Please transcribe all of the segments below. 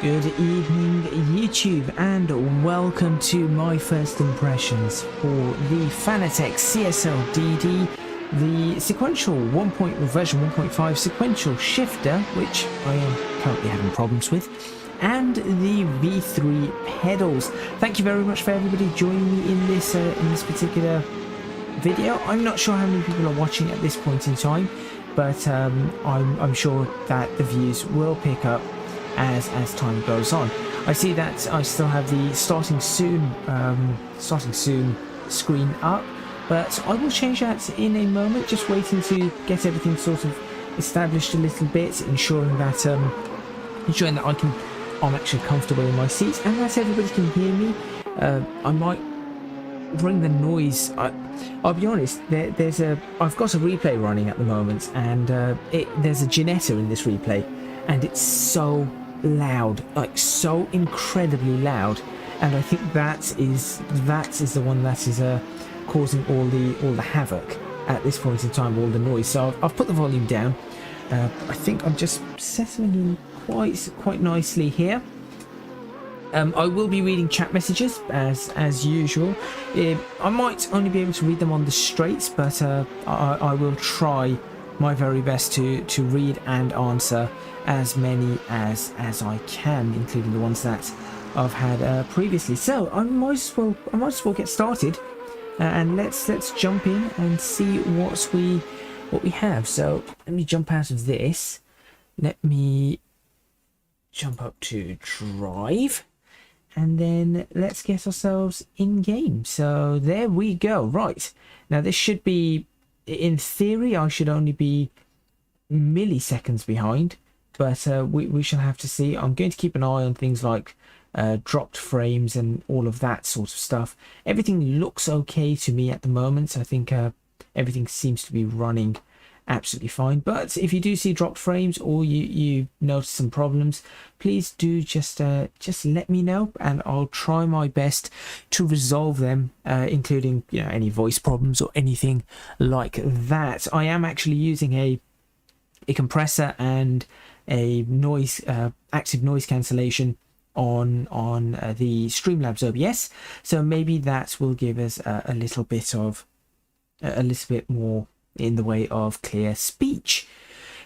Good evening YouTube and welcome to my first impressions for the Fanatec CSL DD, the sequential version 1.5 sequential shifter, which I am currently having problems with, and the V3 pedals. Thank you very much for everybody joining me in this particular video. I'm not sure how many people are watching at this point in time, but I'm sure that the views will pick up as time goes on. I see that I still have the starting soon screen up, but I will change that in a moment. Just waiting to get everything sort of established a little bit, ensuring that I'm actually comfortable in my seat and that everybody can hear me. I might bring the noise. I'll be honest, I've got a replay running at the moment, and there's a Ginetta in this replay, and it's so loud, like so incredibly loud, and I think that is the one that is causing all the havoc at this point in time, all the noise. So I've put the volume down. I think I'm just settling in quite nicely here. I will be reading chat messages as usual. I might only be able to read them on the straight, but I will try my very best to read and answer as many as I can, including the ones that I've had previously. So I might as well get started, and let's jump in and see what we have. So let me jump out of this. Let me jump up to drive, and then let's get ourselves in game. So there we go. Right, now this should be, in theory, I should only be milliseconds behind, but we shall have to see. I'm going to keep an eye on things like dropped frames and all of that sort of stuff. Everything looks okay to me at the moment. I think everything seems to be running absolutely fine, but if you do see dropped frames or you notice some problems, please do just let me know, and I'll try my best to resolve them, including any voice problems or anything like that. I am actually using a compressor and a noise active noise cancellation on the Streamlabs OBS, so maybe that will give us a little bit more in the way of clear speech.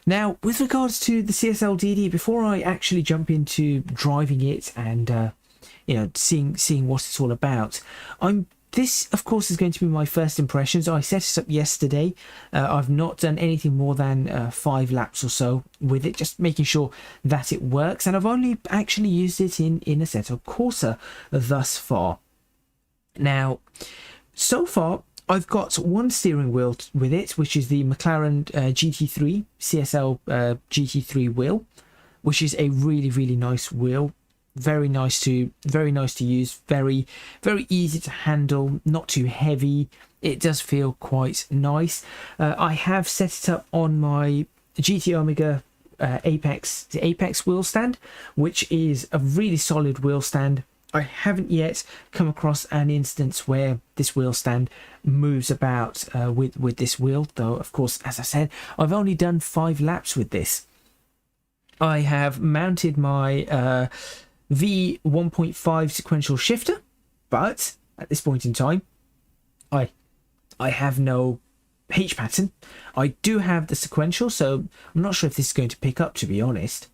Now, with regards to the CSL DD, before I actually jump into driving it and seeing what it's all about, this of course is going to be my first impressions. I set it up yesterday. I've not done anything more than 5 laps or so with it, just making sure that it works, and I've only actually used it in Assetto Corsa thus far. Now, so far I've got one steering wheel with it, which is the McLaren GT3 CSL GT3 wheel, which is a really nice wheel. Very nice to use. Very easy to handle. Not too heavy. It does feel quite nice. I have set it up on my GT Omega Apex wheel stand, which is a really solid wheel stand. I haven't yet come across an instance where this wheel stand moves about with this wheel, though of course, as I said, I've only done 5 laps with this. I have mounted my V1.5 sequential shifter, but at this point in time I have no H pattern. I do have the sequential, so I'm not sure if this is going to pick up, to be honest.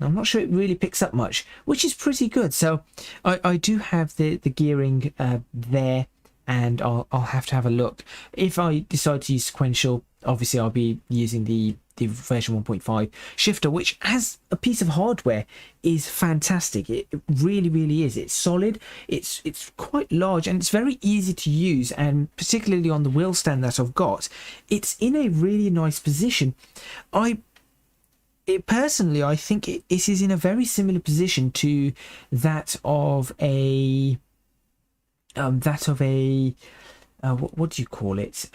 I'm not sure it really picks up much, which is pretty good. So I do have the gearing there, and I'll have to have a look. If I decide to use sequential, obviously I'll be using the version 1.5 shifter, which as a piece of hardware is fantastic. It really is. It's solid, it's quite large, and it's very easy to use, and particularly on the wheel stand that I've got, it's in a really nice position. Personally, I think it is in a very similar position to that of a what do you call it?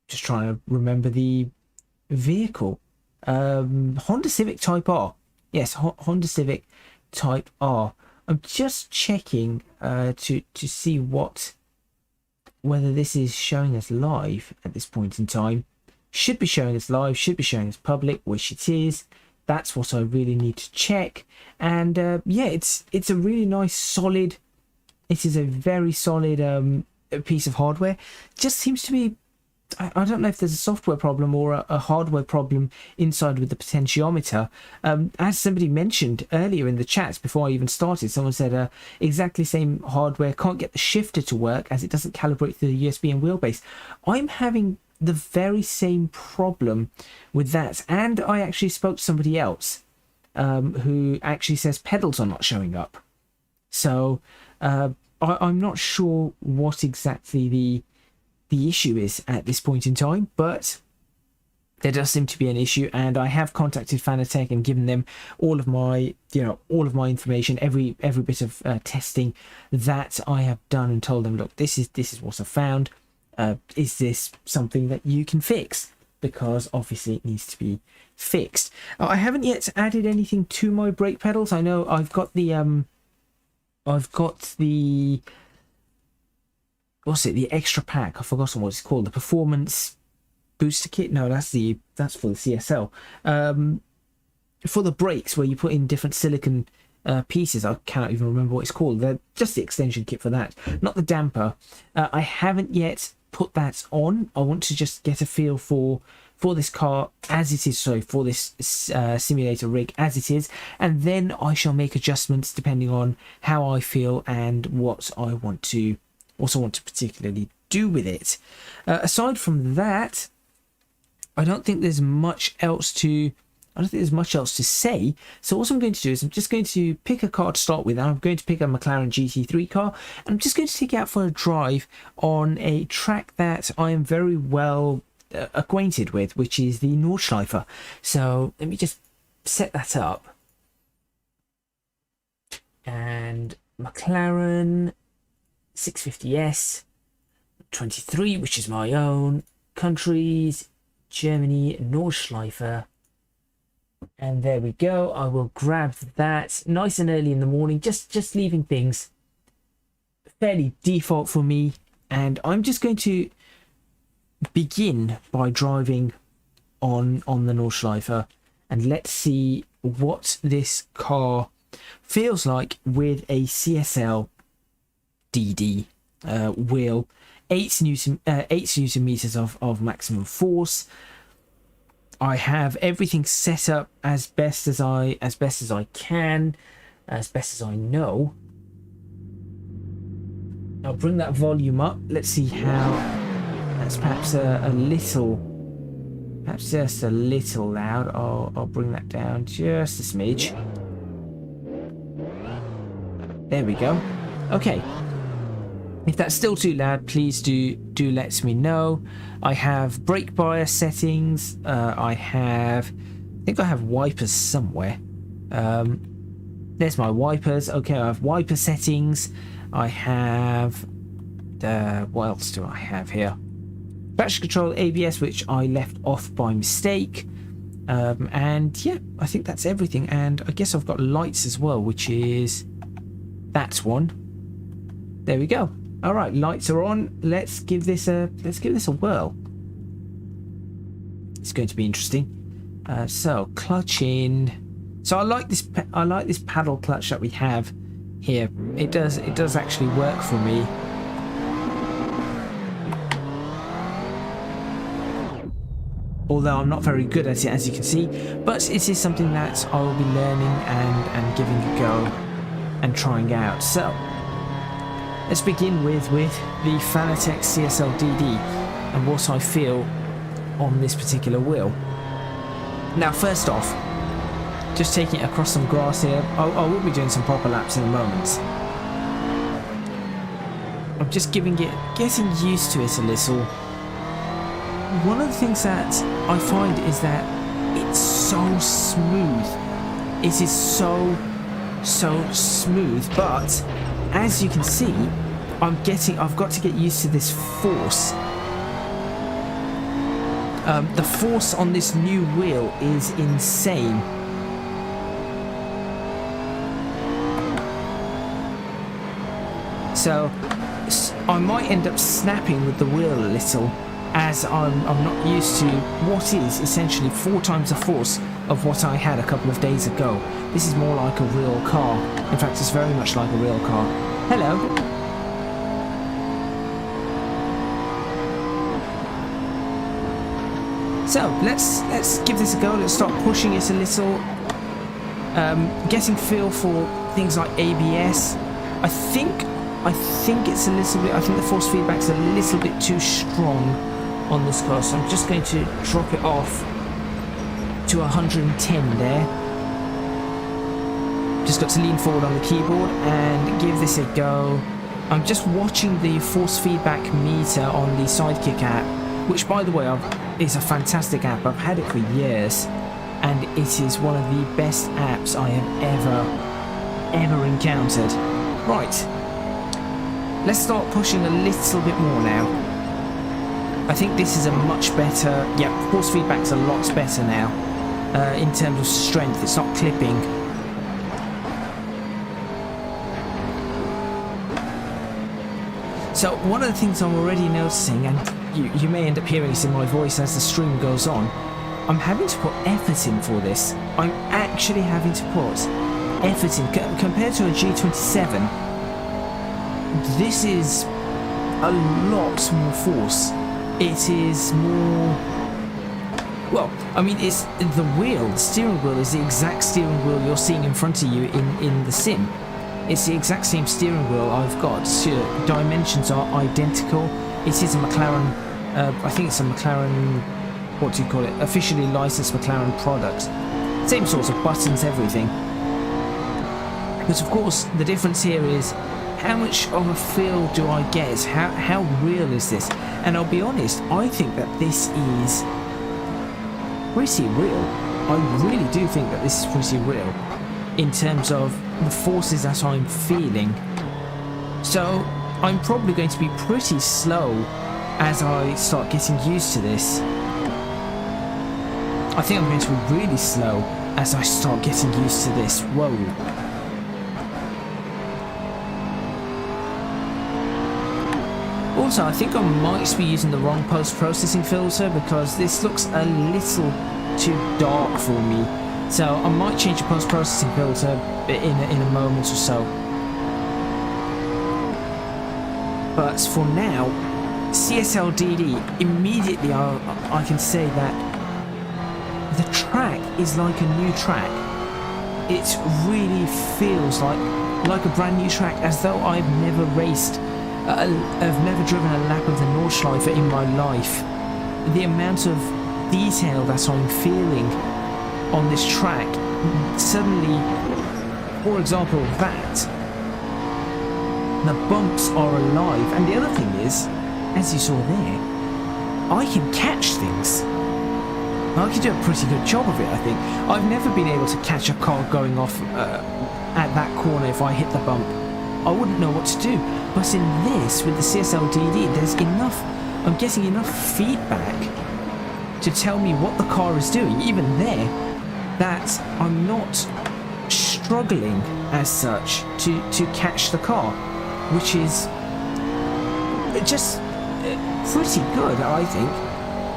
Just trying to remember the vehicle. Honda Civic Type R. Yes, Honda Civic Type R. I'm just checking to see whether this is showing us live at this point in time. should be showing as live, should be showing as public, which it is. That's what I really need to check. And yeah, it's a really nice solid, it is a very solid piece of hardware. Just seems to be, I don't know if there's a software problem or a hardware problem inside with the potentiometer. As somebody mentioned earlier in the chat before I even started, someone said exactly same hardware, can't get the shifter to work as it doesn't calibrate through the USB and wheelbase. I'm having the very same problem with that, and I actually spoke to somebody else who actually says pedals are not showing up. So I'm not sure what exactly the issue is at this point in time, but there does seem to be an issue, and I have contacted Fanatec and given them all of my information, every bit of testing that I have done, and told them, look, this is what I found. Is this something that you can fix? Because obviously it needs to be fixed. I haven't yet added anything to my brake pedals. I know I've got the what's it, the extra pack, I've forgotten what it's called, the performance booster kit. No, that's for the CSL. For the brakes, where you put in different silicon pieces, I cannot even remember what it's called. They're just the extension kit for that, not the damper. I haven't yet put that on. I want to just get a feel for this car as it is, sorry, for this simulator rig as it is, and then I shall make adjustments depending on how I feel and what I want to particularly do with it. Aside from that, I don't think there's much else to say. So what I'm going to do is I'm just going to pick a car to start with. I'm going to pick a McLaren GT3 car, and I'm just going to take it out for a drive on a track that I am very well acquainted with, which is the Nordschleife. So let me just set that up. And McLaren 650S 23, which is my own. Countries, Germany, Nordschleife. And there we go. I will grab that nice and early in the morning, just leaving things fairly default for me. And I'm just going to begin by driving on the Nordschleife, and let's see what this car feels like with a CSL DD wheel, 8 newton meters of maximum force. I have everything set up as best as I can, as best as I know. I'll bring that volume up. Let's see how. That's perhaps perhaps just a little loud. I'll bring that down just a smidge. There we go. Okay. If that's still too loud, please do let me know. I have brake bias settings. I think I have wipers somewhere. There's my wipers. Okay, I have wiper settings. I have what else do I have here? Traction control, ABS, which I left off by mistake. And yeah, I think that's everything. And I guess I've got lights as well, which is that one. There we go. All right, lights are on. Let's give this a whirl. It's going to be interesting. So clutch in. So I like this paddle clutch that we have here. It does actually work for me. Although I'm not very good at it, as you can see, but it is something that I will be learning and giving a go and trying out. So let's begin with the Fanatec CSL DD and what I feel on this particular wheel. Now, first off, just taking it across some grass here. I will be doing some proper laps in a moment. I'm just getting used to it a little. One of the things that I find is that it's so smooth. It is so smooth, but as you can see, I've got to get used to this force. The force on this new wheel is insane. So I might end up snapping with the wheel a little. as I'm not used to what is essentially 4 times the force of what I had a couple of days ago. This is more like a real car. In fact, it's very much like a real car. Hello. So let's give this a go. Let's start pushing it a little. Getting feel for things like ABS. I think it's a little bit. I think the force feedback's a little bit too strong on this car, so I'm just going to drop it off to 110 there. Just got to lean forward on the keyboard and give this a go. I'm just watching the force feedback meter on the Sidekick app, which, by the way, is a fantastic app. I've had it for years, and it is one of the best apps I have ever encountered. Right, let's start pushing a little bit more now. I think this is a much better, yeah, force feedback's a lot better now in terms of strength. It's not clipping. So one of the things I'm already noticing, and you may end up hearing this in my voice as the stream goes on, I'm having to put effort in for this. I'm actually having to put effort in. Compared to a G27, this is a lot more force. It is more... Well, I mean, it's the wheel, the steering wheel is the exact steering wheel you're seeing in front of you in the sim. It's the exact same steering wheel I've got. Dimensions are identical. It is a McLaren, I think it's a McLaren, what do you call it, officially licensed McLaren product. Same sorts of buttons, everything. But of course, the difference here is how much of a feel do I get? How real is this? And I'll be honest, I think that this is pretty real. I really do think that this is pretty real in terms of the forces that I'm feeling. So I'm probably going to be pretty slow as I start getting used to this. I think I'm going to be really slow as I start getting used to this. Whoa. Also, I think I might be using the wrong post-processing filter because this looks a little too dark for me. So I might change the post-processing filter in a moment or so. But for now, CSL DD, immediately I can say that the track is like a new track. It really feels like a brand new track, as though I've never raced. I've never driven a lap of the Nordschleife in my life. The amount of detail that I'm feeling on this track, suddenly, for example, that the bumps are alive. And the other thing is, as you saw there, I can catch things. I can do a pretty good job of it, I think. I've never been able to catch a car going off at that corner if I hit the bump. I wouldn't know what to do. But in this, with the CSL DD, there's enough, I'm getting enough feedback to tell me what the car is doing, even there, that I'm not struggling as such to catch the car, which is just pretty good, I think.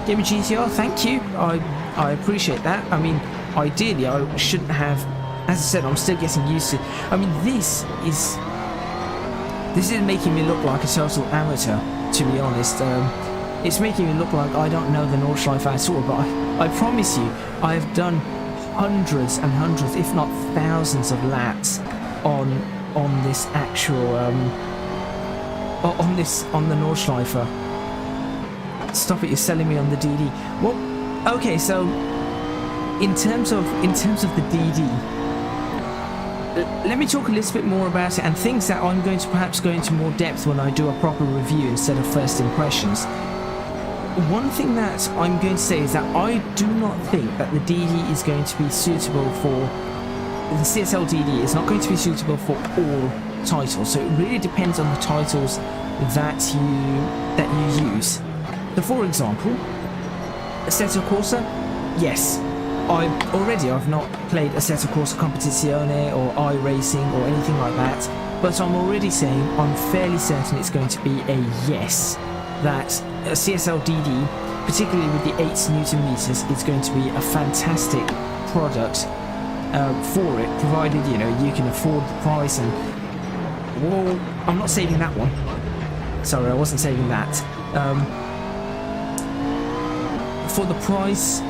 Game of GTR, thank you. I appreciate that. I mean, ideally, I shouldn't have. As I said, I'm still getting used to. I mean, this is making me look like a total amateur, to be honest. It's making me look like I don't know the Nordschleife at all. But I promise you, I have done hundreds and hundreds, if not thousands, of laps on this actual on the Nordschleife. Stop it! You're selling me on the DD. Well, okay. So in terms of the DD. Let me talk a little bit more about it and things that I'm going to perhaps go into more depth when I do a proper review instead of first impressions. One thing that I'm going to say is that I do not think that the DD is going to be suitable for... The CSL DD is not going to be suitable for all titles, so it really depends on the titles that you use. So for example, Assetto Corsa, yes. I've not played Assetto Corsa Competizione or iRacing or anything like that, but I'm already saying I'm fairly certain it's going to be a yes, that a CSL DD, particularly with the 8 Newton meters, is going to be a fantastic product for it, provided you can afford the price. And well, I'm not saving that one. Sorry, I wasn't saving that. For the price,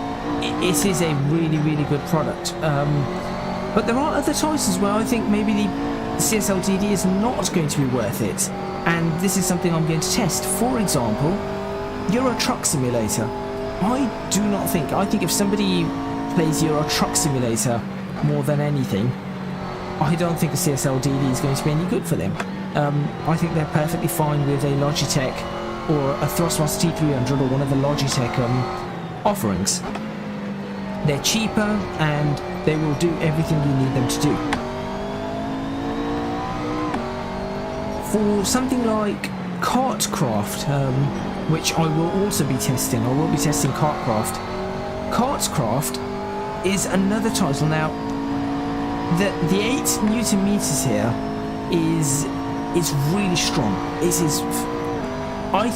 it is a really, really good product. But there are other choices where I think maybe the CSL DD is not going to be worth it, and this is something I'm going to test. For example, Euro Truck Simulator. I think if somebody plays Euro Truck Simulator more than anything, I don't think a CSL DD is going to be any good for them. I think they're perfectly fine with a Logitech or a Thrustmaster T300 or one of the Logitech offerings. They're cheaper and they will do everything you need them to do. For something like Kartcraft, which I will also be testing, I will be testing Kartcraft. Kartcraft is another title. Now, the 8 Newton meters here is really strong. It is. I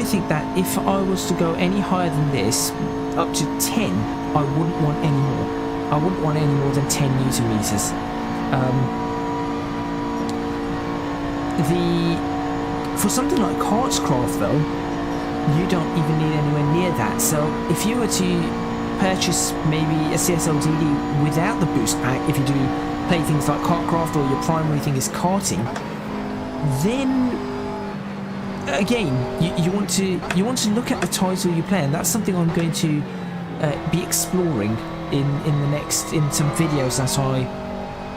think that if I was to go any higher than this, up to 10, I wouldn't want any more. I wouldn't want any more than 10 Newton meters. For something like Kartcraft though, you don't even need anywhere near that. So if you were to purchase maybe a CSL DD without the boost pack, if you do play things like Kartcraft or your primary thing is karting, then again you want to look at the title you play, and that's something I'm going to be exploring in some videos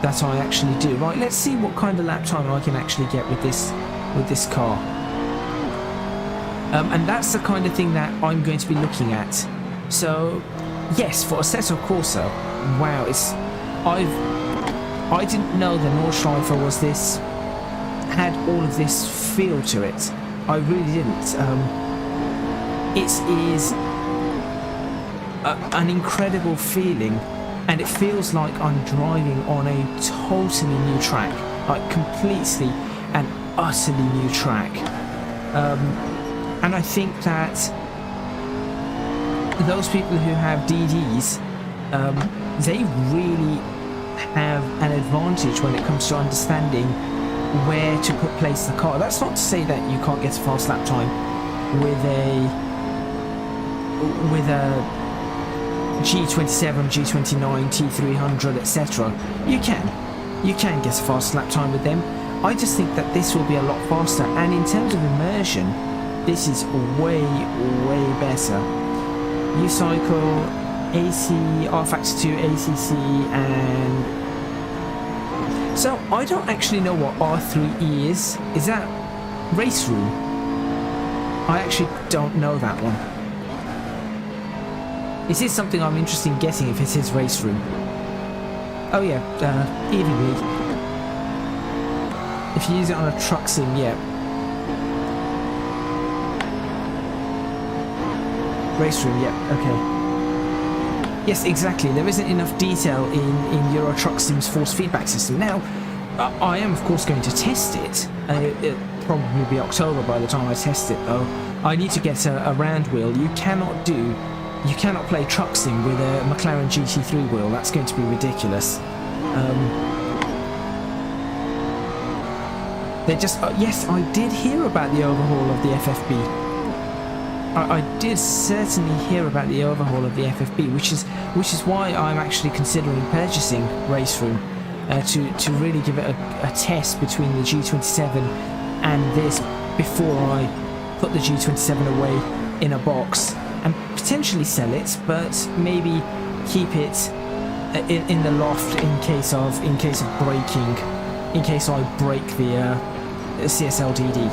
that I actually do. Right, let's see what kind of lap time I can actually get with this car. And that's the kind of thing that I'm going to be looking at. So yes, for Assetto Corsa, wow, I didn't know the Nordschleife had all of this feel to it. I really didn't. It is an incredible feeling, and it feels like I'm driving on a totally new track, like completely and utterly new track. And I think that those people who have DDs, they really have an advantage when it comes to understanding where to place the car. That's not to say that you can't get a fast lap time with a G27, G29, T300, etc. You can get a fast lap time with them. I just think that this will be a lot faster, and in terms of immersion, this is way better. You cycle AC, R-Factor 2, ACC, and so I don't actually know what R3E is. Is that race room? I actually don't know that one. This is something I'm interested in getting if it is race room. Oh yeah, evenly. If you use it on a truck sim, yeah. Race room, yeah, okay. Yes, exactly. There isn't enough detail in Euro Truck Sim's force feedback system. Now, I am of course going to test it. It'll probably be October by the time I test it, though. I need to get a round wheel. You cannot play Truck Sim with a McLaren GT3 wheel. That's going to be ridiculous. Yes, I did hear about the overhaul of the FFB. I did certainly hear about the overhaul of the FFB, which is why I'm actually considering purchasing Race Room to really give it a test between the G27 and this before I put the G27 away in a box and potentially sell it, but maybe keep it in the loft in case of breaking, in case I break the CSL DD.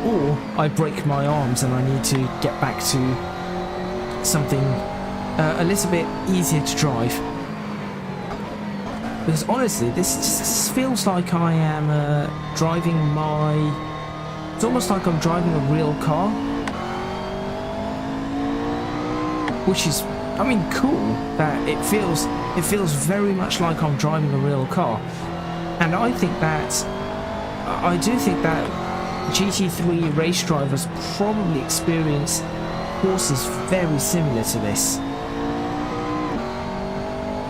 Or I break my arms and I need to get back to something a little bit easier to drive. Because honestly, this just feels like I am driving it's almost like I'm driving a real car. Which is, I mean, cool that it feels very much like I'm driving a real car. And I do think that GT3 race drivers probably experience courses very similar to this.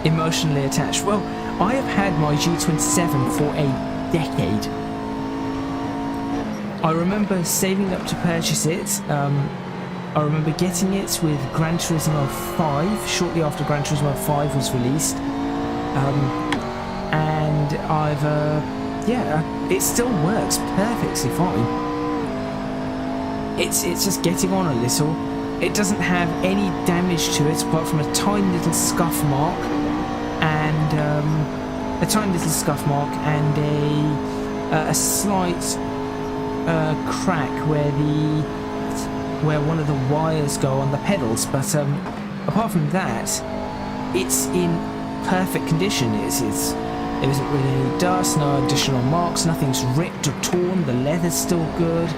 Emotionally attached. Well, I have had my G27 for a decade. I remember saving up to purchase it. I remember getting it with Gran Turismo 5, shortly after Gran Turismo 5 was released. And I've, yeah, it still works perfectly fine. It's just getting on a little. It doesn't have any damage to it apart from a tiny little scuff mark and a slight crack where one of the wires go on the pedals, but apart from that, it's in perfect condition. There isn't really any dust, no additional marks, nothing's ripped or torn, the leather's still good.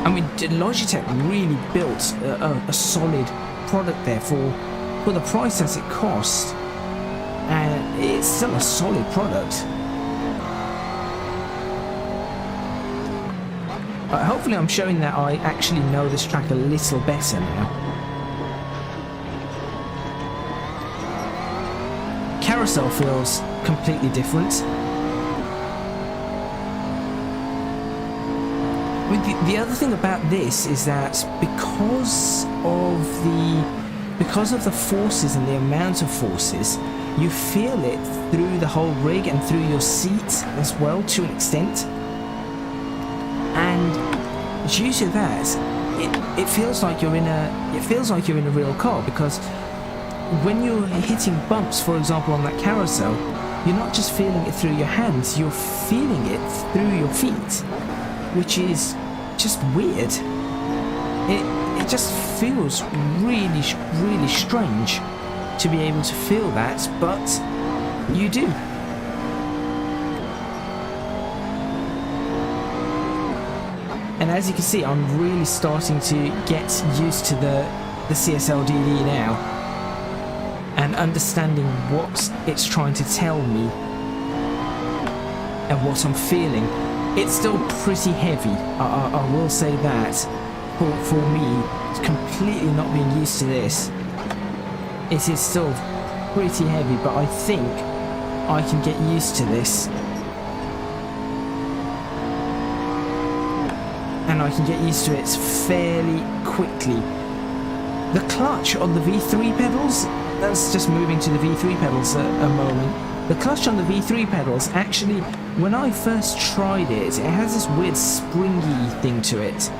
I mean, Logitech really built a solid product there for the price that it cost, and it's still a solid product. Hopefully I'm showing that I actually know this track a little better now. Carousel feels completely different. I mean, the other thing about this is that because of the forces and the amount of forces, you feel it through the whole rig and through your seat as well to an extent. And due to that, it feels like you're in a real car, because when you're hitting bumps, for example, on that carousel, you're not just feeling it through your hands, you're feeling it through your feet, which is just weird. It just feels really, really strange to be able to feel that, but you do. And as you can see, I'm really starting to get used to the CSL DD now, and understanding what it's trying to tell me and what I'm feeling. It's still pretty heavy, I will say that. For me, completely not being used to this, it is still pretty heavy, but I think I can get used to this. And I can get used to it fairly quickly. The clutch on the V3 pedals, that's just moving to the V3 pedals a moment. The clutch on the V3 pedals, actually, when I first tried it, it has this weird springy thing to it,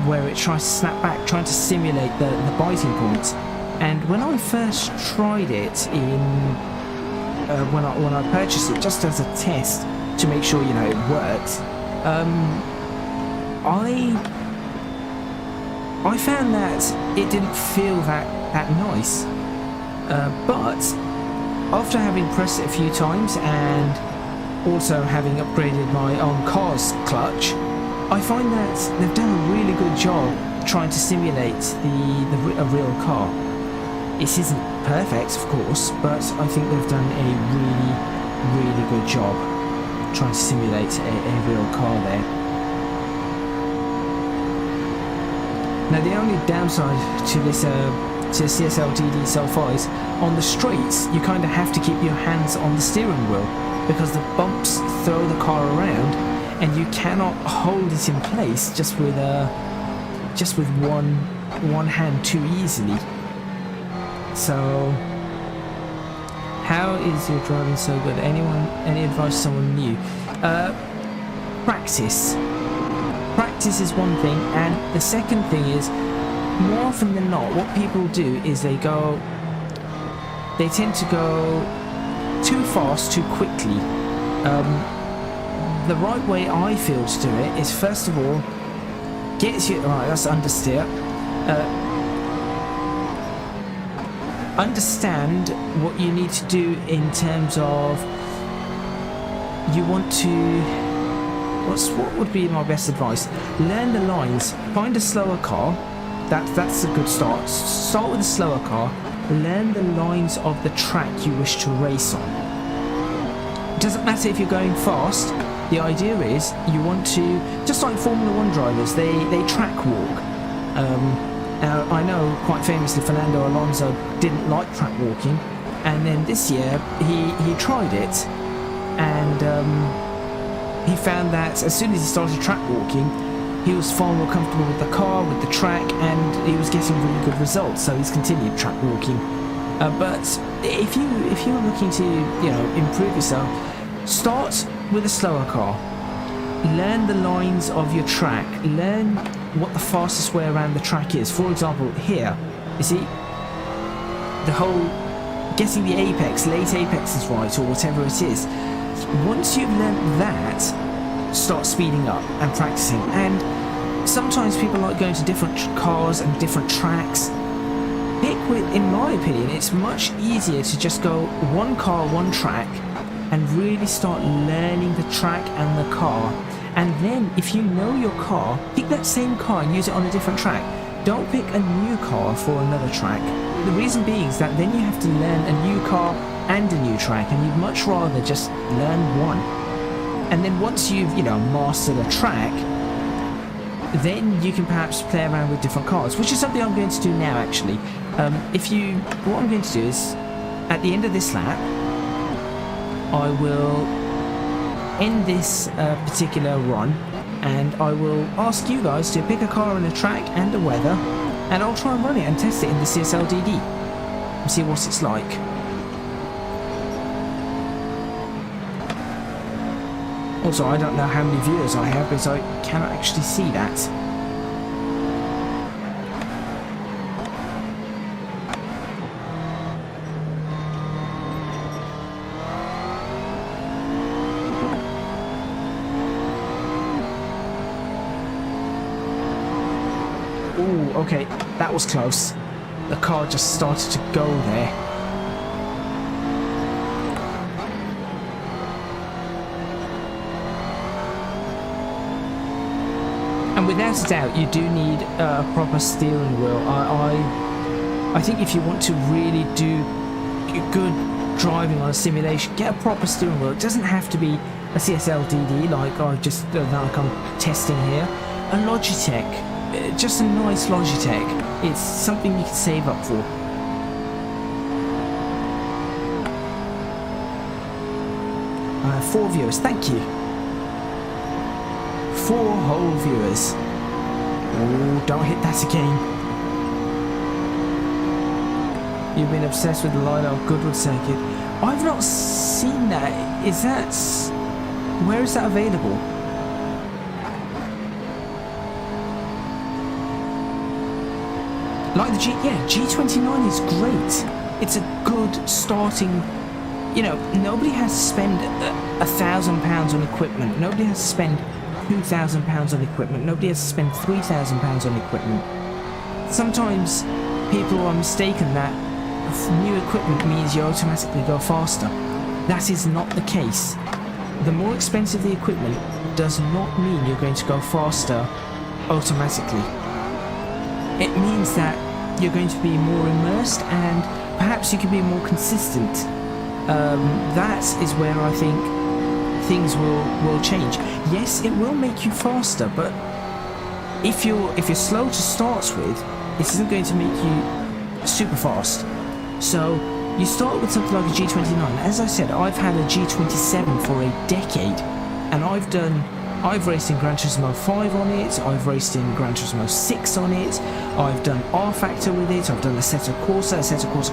where it tries to snap back, trying to simulate the biting point. And when I first tried it when I purchased it, just as a test to make sure, you know, it worked, I found that it didn't feel that nice. But after having pressed it a few times and also having upgraded my own car's clutch, I find that they've done a really good job trying to simulate a real car. It isn't perfect, of course, but I think they've done a really, really good job trying to simulate a real car there. Now, the only downside to this to CSL DD so far is on the straights you kind of have to keep your hands on the steering wheel, because the bumps throw the car around and you cannot hold it in place just with one hand too easily. So how is your driving so good? Any advice to someone new? Practice is one thing, and the second thing is, more often than not, what people do is they tend to go too fast too quickly. The right way I feel to do it is, first of all, right, that's understeer. Understand what you need to do in terms of, you want to, what would be my best advice? Learn the lines. Find a slower car. That's a good start. Start with a slower car. Learn the lines of the track you wish to race on. It doesn't matter if you're going fast. the idea is you want to, just like Formula 1 drivers, they track walk. Now, I know quite famously Fernando Alonso didn't like track walking, and then this year he tried it, and he found that as soon as he started track walking, he was far more comfortable with the car, with the track, and he was getting really good results, so he's continued track walking. But if you're looking to, improve yourself, start with a slower car. Learn the lines of your track. Learn what the fastest way around the track is. For example, here, you see, the whole getting the apex, late apexes right, or whatever it is. Once you've learned that, start speeding up and practicing. And sometimes people like going to different cars and different tracks. In my opinion, it's much easier to just go one car, one track, and really start learning the track and the car. And then if you know your car, pick that same car and use it on a different track. Don't pick a new car for another track. The reason being is that then you have to learn a new car and a new track, and you'd much rather just learn one. And then once you've, mastered a track, then you can perhaps play around with different cars, which is something I'm going to do now, actually. What I'm going to do is, at the end of this lap, I will end this particular run, and I will ask you guys to pick a car and a track and the weather, and I'll try and run it and test it in the CSL DD and see what it's like. Also, I don't know how many viewers I have because I cannot actually see that. Ooh, okay, that was close. The car just started to go there. And without a doubt, you do need a proper steering wheel. I think if you want to really do good driving on a simulation, get a proper steering wheel. It doesn't have to be a CSL DD like I'm testing here. A Logitech, just a nice Logitech. It's something you can save up for. Four viewers, thank you. 4 whole viewers. Oh, don't hit that again. You've been obsessed with the Lionel Goodwood circuit. I've not seen that. Where is that available? Like the G29 is great. It's a good starting. Nobody has to spend £1,000 on equipment. Nobody has to spend £2,000 on equipment. Nobody has to spend £3,000 on equipment. Sometimes people are mistaken that new equipment means you automatically go faster. That is not the case. The more expensive the equipment does not mean you're going to go faster automatically. It means that you're going to be more immersed and perhaps you can be more consistent. That is where I think things will change. Yes, it will make you faster, but if you're slow to start with, this isn't going to make you super fast. So you start with something like a G29. As I said, I've had a G27 for a decade, and I've raced in Gran Turismo 5 on it, I've raced in Gran Turismo 6 on it, I've done R Factor with it, I've done Assetto Corsa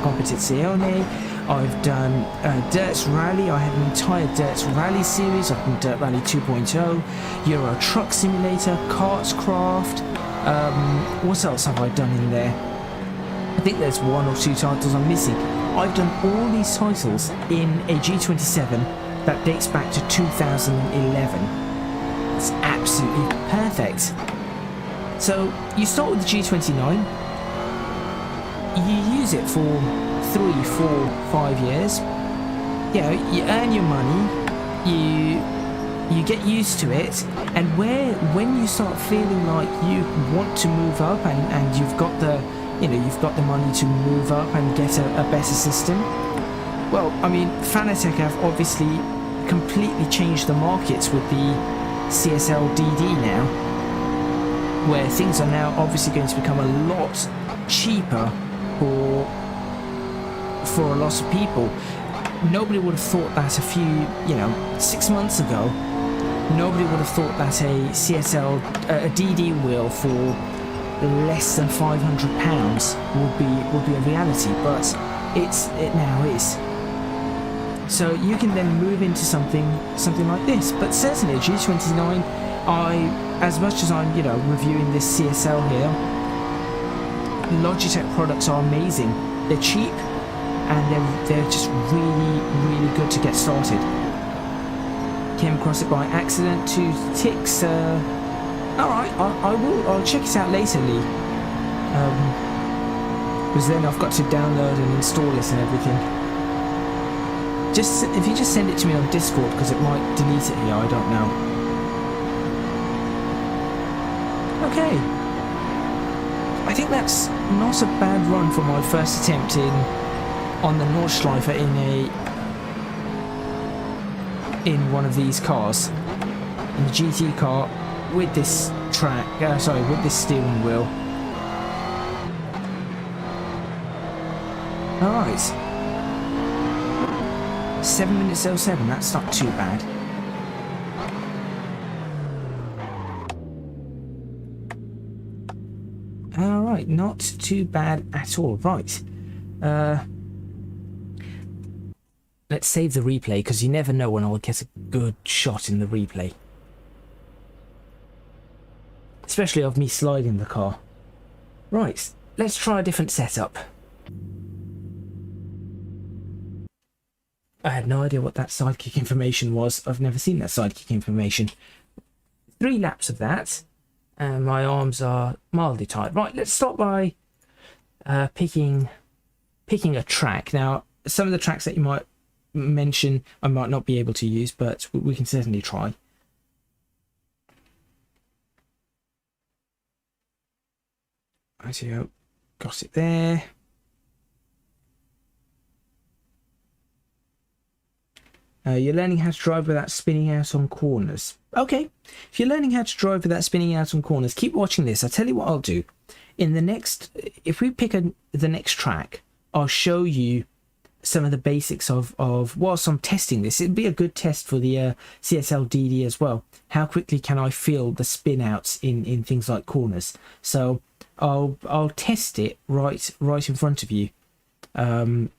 Competizione, I've done Dirt Rally, I have an entire Dirt Rally series, I've done Dirt Rally 2.0, Euro Truck Simulator, Kartcraft, what else have I done in there? I think there's 1 or 2 titles I'm missing. I've done all these titles in a G27 that dates back to 2011. It's absolutely perfect. So you start with the G29, you use it for 3, 4, 5 years. You earn your money, you get used to it, and when you start feeling like you want to move up and you've got the money to move up and get a better system. Well, I mean, Fanatec have obviously completely changed the markets with the CSL DD now, where things are now obviously going to become a lot cheaper for a lot of people. Nobody would have thought that a few, 6 months ago. Nobody would have thought that a CSL, a DD wheel for less than £500 would be a reality, but it now is. So you can then move into something like this. But certainly a G29, as much as I'm reviewing this CSL here, Logitech products are amazing. They're cheap and they're just really, really good to get started. Came across it by accident. 2 ticks. Alright, I'll check it out later, Lee. Because then I've got to download and install it and everything. If you just send it to me on Discord, because it might delete it here, I don't know. Okay. I think that's not a bad run for my first attempt on the Nordschleife in one of these cars. In the GT car with this with this steering wheel. Alright. 7 minutes 07, that's not too bad. Alright, not too bad at all. Right. Let's save the replay, because you never know when I'll get a good shot in the replay. Especially of me sliding the car. Right, let's try a different setup. I had no idea what that sidekick information was. I've never seen that sidekick information. 3 laps of that, and my arms are mildly tired. Right, let's start by picking a track. Now, some of the tracks that you might mention I might not be able to use, but we can certainly try. Rightio, got it there. You're learning how to drive without spinning out on corners. Okay, if you're learning how to drive without spinning out on corners, keep watching this. I'll tell you what I'll do. In the next, if we pick the next track, I'll show you some of the basics of whilst I'm testing this. It'd be a good test for the CSL DD as well. How quickly can I feel the spin outs in things like corners? So I'll test it right in front of you, and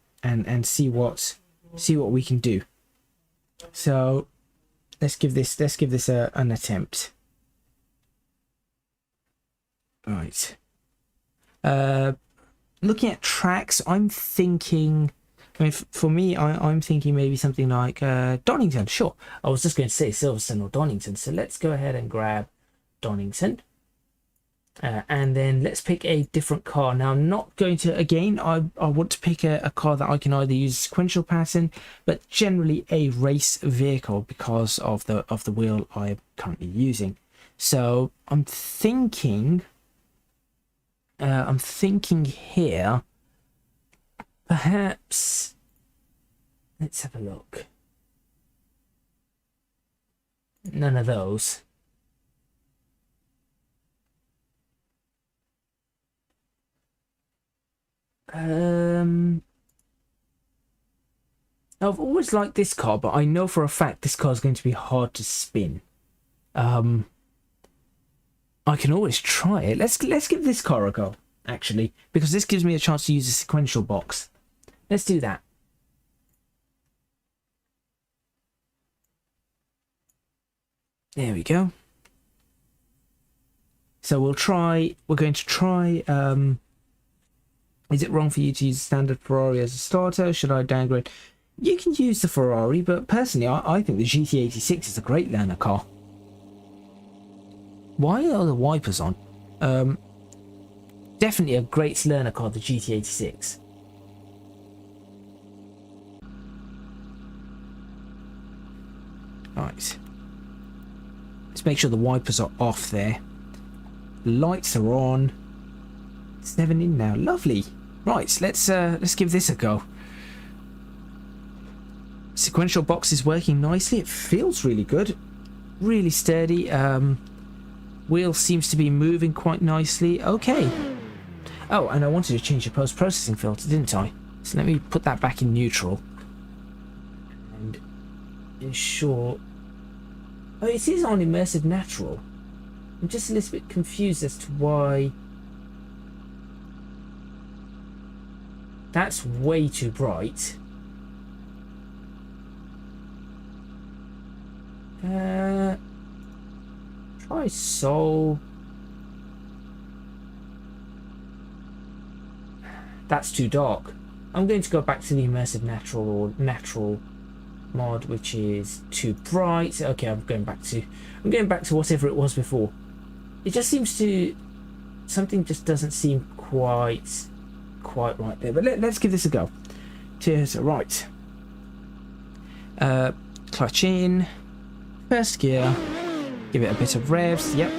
see what we can do. So let's give this an attempt. Right. Looking at tracks, I'm thinking. I mean, for me, I'm thinking maybe something like Donington. Sure, I was just going to say Silverstone or Donington. So let's go ahead and grab Donington. And then let's pick a different car. Now, I'm not going to, again, I want to pick a car that I can either use a sequential pattern, but generally a race vehicle because of the wheel I'm currently using. So I'm thinking here, perhaps, let's have a look. None of those. I've always liked this car, but I know for a fact this car is going to be hard to spin. I can always try it. Let's give this car a go, actually, because this gives me a chance to use a sequential box. Let's do that. There we go. So we're going to try, is it wrong for you to use standard Ferrari as a starter? Should I downgrade? You can use the Ferrari, but personally, I think the GT86 is a great learner car. Why are the wipers on? Definitely a great learner car, the GT86. Right. Let's make sure the wipers are off there. Lights are on. 7 in now. Lovely. Right, let's give this a go. Sequential box is working nicely. It feels really good. Really sturdy. Wheel seems to be moving quite nicely. Okay. Oh, and I wanted to change the post-processing filter, didn't I? So let me put that back in neutral. And ensure... Oh, it is on immersive natural. I'm just a little bit confused as to why... That's way too bright. Try Soul. That's too dark. I'm going to go back to the immersive natural or natural mod, which is too bright. Okay, I'm going back to whatever it was before. It just seems to, something just doesn't seem quite right there. But let's give this a go. Cheers. Right. Clutch in. First gear. Give it a bit of revs. Yep.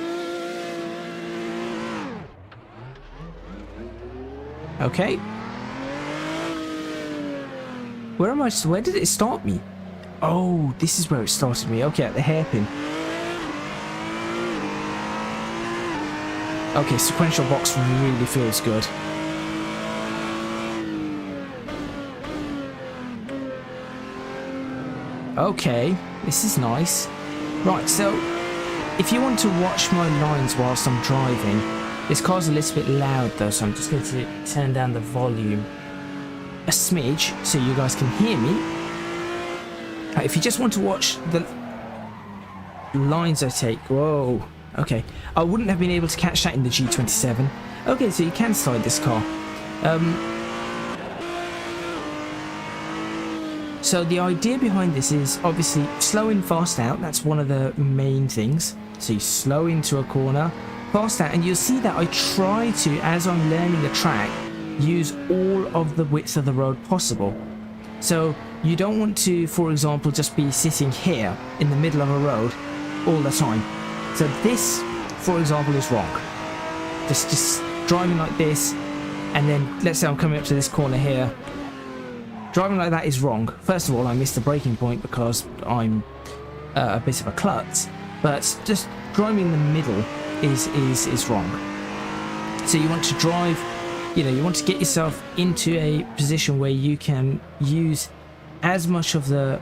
Okay. Where am I? Where did it start me? Oh, this is where it started me. Okay, at the hairpin. Okay, sequential box really feels good. Okay, this is nice. Right, so if you want to watch my lines whilst I'm driving, this car's a little bit loud though, so I'm just going to turn down the volume a smidge so you guys can hear me. If you just want to watch the lines I take, whoa, okay, I wouldn't have been able to catch that in the G27. Okay, so you can slide this car. So the idea behind this is obviously slow in, fast out. That's one of the main things. So you slow into a corner, fast out, and you'll see that I try to, as I'm learning the track, use all of the width of the road possible. So you don't want to, for example, just be sitting here in the middle of a road all the time. So this, for example, is wrong. Just driving like this, and then let's say I'm coming up to this corner here. Driving like that is wrong. First of all, I missed the braking point because I'm a bit of a klutz. But just driving in the middle is wrong. So you want to drive, you know, you want to get yourself into a position where you can use as much of the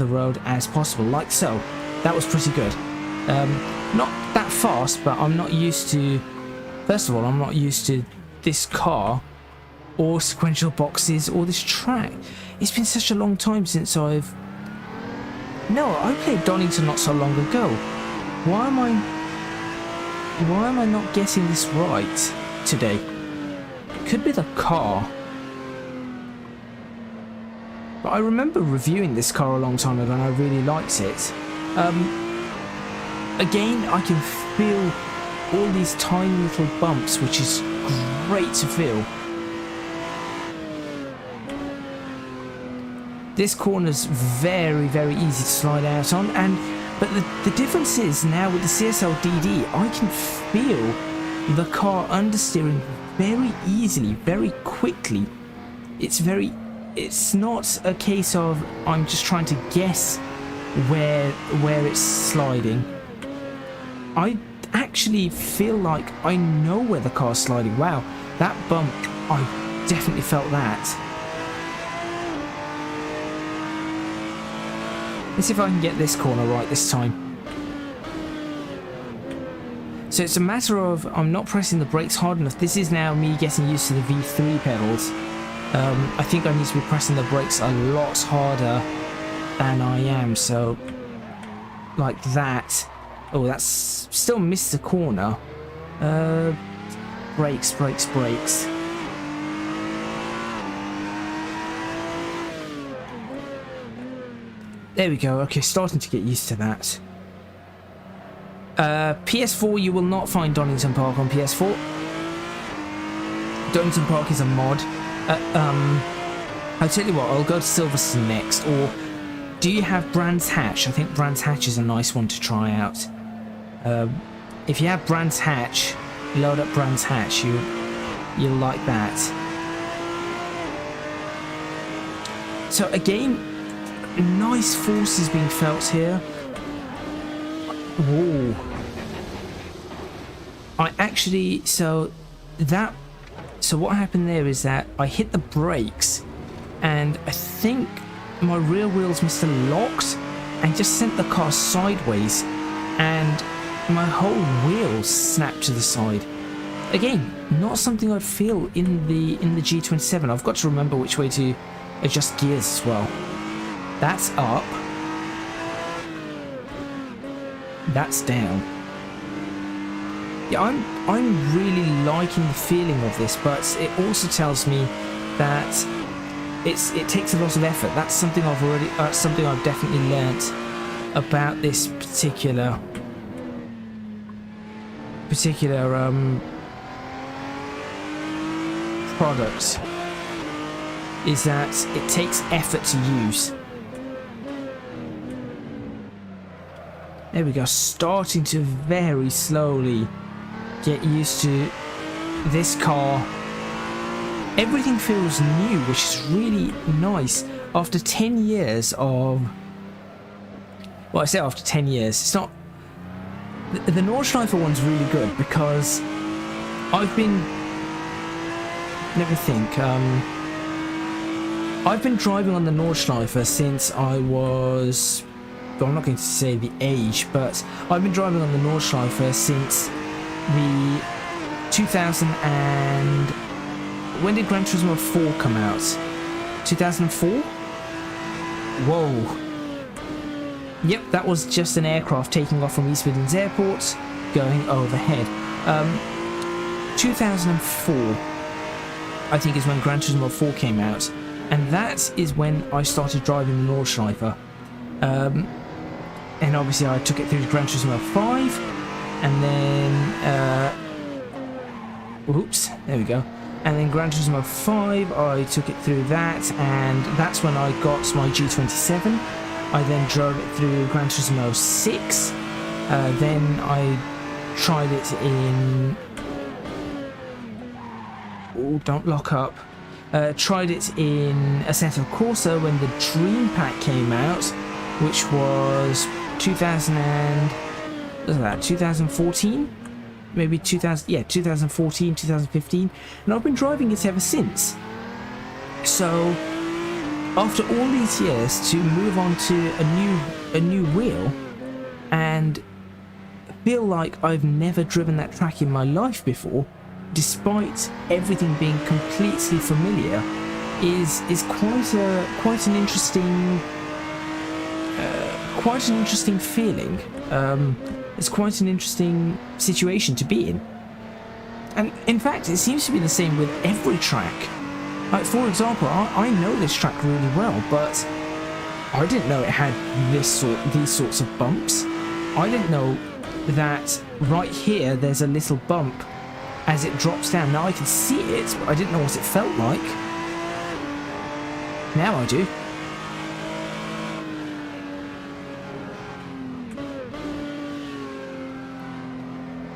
road as possible, like so. That was pretty good. Not that fast, but I'm not used to. First of all, I'm not used to this car, or sequential boxes, or this track. It's been such a long time since I played Donington not so long ago. Why am I not getting this right today? It could be the car. But I remember reviewing this car a long time ago and I really liked it. Again, I can feel all these tiny little bumps, which is great to feel. This corner's very, very easy to slide out on, but the difference is now with the CSL DD, I can feel the car understeering very easily, very quickly. It's not a case of I'm just trying to guess where it's sliding. I actually feel like I know where the car's sliding. Wow, that bump, I definitely felt that. Let's see if I can get this corner right this time. So it's a matter of I'm not pressing the brakes hard enough. This is now me getting used to the V3 pedals. I think I need to be pressing the brakes a lot harder than I am. So, like that. Oh, that's still missed the corner. Brakes. There we go. Okay, starting to get used to that. PS4, you will not find Donington Park on PS4. Donington Park is a mod. I'll tell you what, I'll go to Silverstone next. Or do you have Brands Hatch? I think Brands Hatch is a nice one to try out. If you have Brands Hatch, load up Brands Hatch. You'll like that. So again, nice forces being felt here. Whoa. I actually, so what happened there is that I hit the brakes and I think my rear wheels must have locked and just sent the car sideways, and my whole wheel snapped to the side. Again, not something I'd feel in the G27. I've got to remember which way to adjust gears as well. That's up. That's down. Yeah, I'm really liking the feeling of this, but it also tells me that it takes a lot of effort. That's something I've definitely learnt about this particular product, is that it takes effort to use. There we go, starting to very slowly get used to this car. Everything feels new, which is really nice. After 10 years of... Well, I say after 10 years, it's not... The Nordschleifer one's really good because I've been... Let me think. I've been driving on the Nordschleifer since I was... Well, I'm not going to say the age, but I've been driving on the Nordschleifer since the 2000 and... When did Gran Turismo 4 come out? 2004? Whoa. Yep, that was just an aircraft taking off from East Midlands Airport, going overhead. 2004, I think, is when Gran Turismo 4 came out, and that is when I started driving the Nordschleifer. And obviously I took it through to Gran Turismo 5, and then... Oops, there we go. And then Gran Turismo 5, I took it through that, and that's when I got my G27. I then drove it through Gran Turismo 6. Then I tried it in... Oh, don't lock up. Tried it in Assetto Corsa when the Dream Pack came out, which was 2014? Maybe 2014, 2015, and I've been driving it ever since. So after all these years, to move on to a new wheel and feel like I've never driven that track in my life before, despite everything being completely familiar, is quite an interesting feeling. It's quite an interesting situation to be in. And in fact, it seems to be the same with every track. Like, for example, I know this track really well, but I didn't know it had these sorts of bumps. I didn't know that right here there's a little bump as it drops down. Now I can see it, but I didn't know what it felt like. Now I do.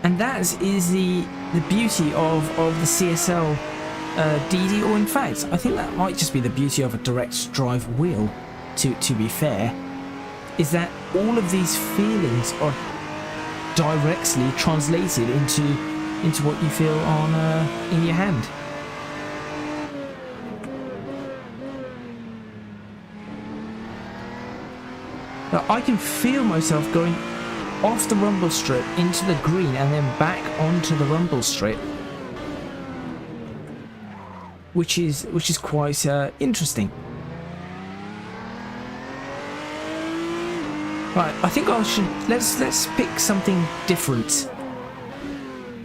And that is the beauty of the CSL DD, or in fact, I think that might just be the beauty of a direct drive wheel, to be fair, is that all of these feelings are directly translated into what you feel on in your hand. Now, I can feel myself going off the rumble strip into the green and then back onto the rumble strip, which is quite interesting. Right, I think I should let's pick something different.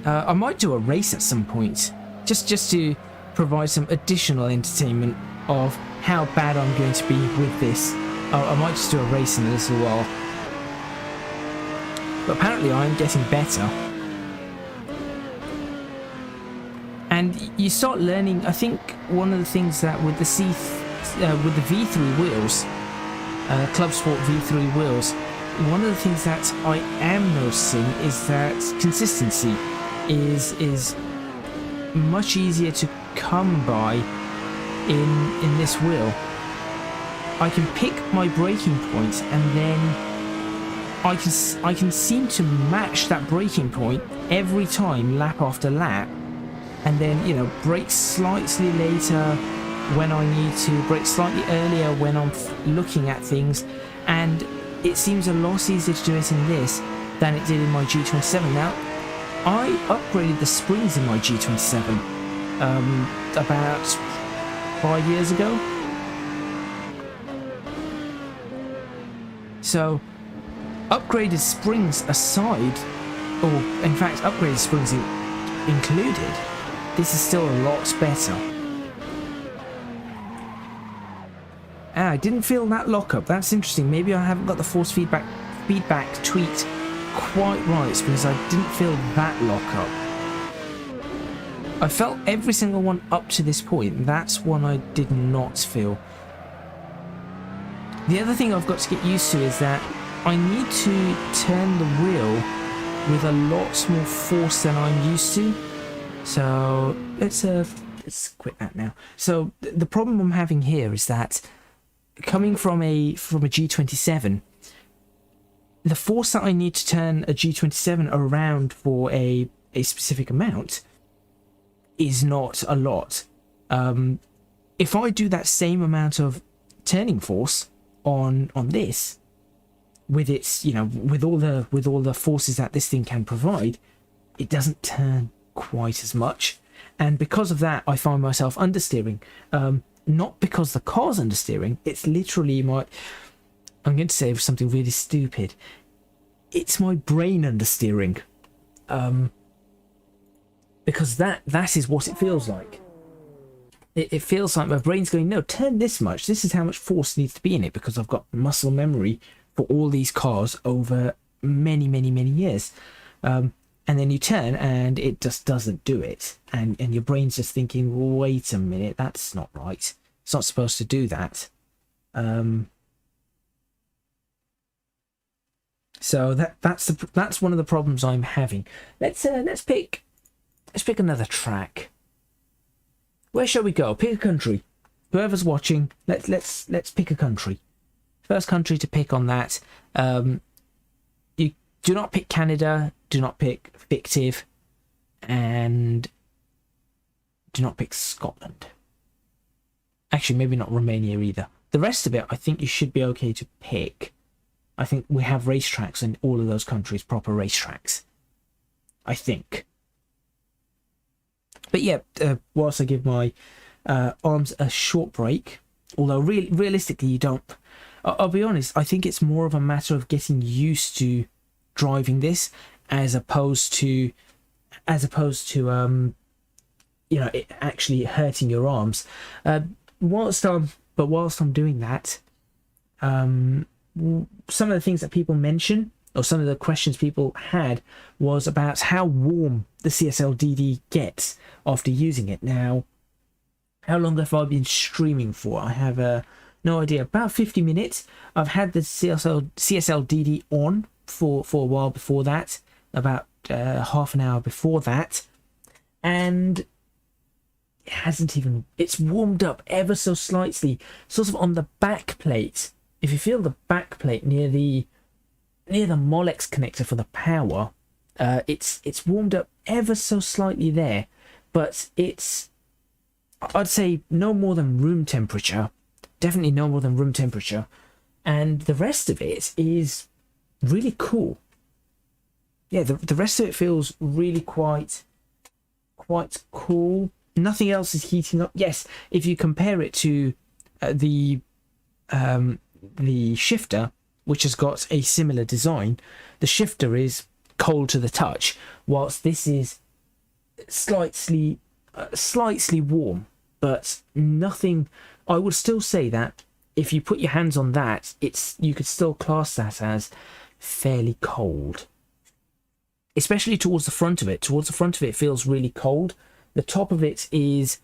I might do a race at some point, just to provide some additional entertainment of how bad I'm going to be with this. I might just do a race in a little while. But apparently I'm getting better. And you start learning, I think one of the things that with the V3 wheels, Club Sport V3 wheels, one of the things that I am noticing is that consistency is much easier to come by in this wheel. I can pick my braking point, and then I can seem to match that braking point every time, lap after lap, and then, you know, brake slightly later when I need to, brake slightly earlier when I'm looking at things, and it seems a lot easier to do it in this than it did in my G27. Now, I upgraded the springs in my G27 about 5 years ago. So, upgraded springs aside, or in fact, upgraded springs included, this is still a lot better. Ah, I didn't feel that lockup. That's interesting. Maybe I haven't got the force feedback tweaked quite right, because I didn't feel that lockup. I felt every single one up to this point. That's one I did not feel. The other thing I've got to get used to is that I need to turn the wheel with a lot more force than I'm used to. So let's quit that now. So the problem I'm having here is that coming from a G27, the force that I need to turn a G27 around for a specific amount is not a lot. If I do that same amount of turning force on this, with its, you know, with all the forces that this thing can provide, it doesn't turn quite as much, and because of that, I find myself understeering. Not because the car's understeering, it's literally my, I'm going to say something really stupid, it's my brain understeering. Because that is what it feels like. It feels like my brain's going, no, turn this much. This is how much force needs to be in it, because I've got muscle memory for all these cars over many, many, many years. And then you turn and it just doesn't do it. And your brain's just thinking, wait a minute, that's not right. It's not supposed to do that. So that's one of the problems I'm having. Let's pick another track. Where shall we go? Pick a country. Whoever's watching, let's pick a country. First country to pick on that. You do not pick Canada. Do not pick fictive, and do not pick Scotland. Actually, maybe not Romania either. The rest of it, I think you should be okay to pick. I think we have racetracks in all of those countries, proper racetracks. I think. But yeah, whilst I give my arms a short break, although realistically you don't, I'll be honest, I think it's more of a matter of getting used to driving this as opposed to you know, it actually hurting your arms. Whilst I'm doing that, some of the things that people mention, or some of the questions people had, was about how warm the CSL DD gets after using it. Now, how long have I been streaming for? I have no idea. About 50 minutes. I've had the CSL DD on for a while before that, about half an hour before that, and it hasn't even, it's warmed up ever so slightly, sort of on the back plate. If you feel the back plate near the Molex connector for the power, it's warmed up ever so slightly there, but it's, I'd say, no more than room temperature. Definitely no more than room temperature. And the rest of it is really cool. Yeah, the rest of it feels really quite cool. Nothing else is heating up. Yes, if you compare it to the shifter, which has got a similar design, the shifter is cold to the touch, whilst this is slightly warm, but nothing. I would still say that if you put your hands on that, you could still class that as fairly cold, especially towards the front of it. Towards the front of it, it feels really cold. The top of it is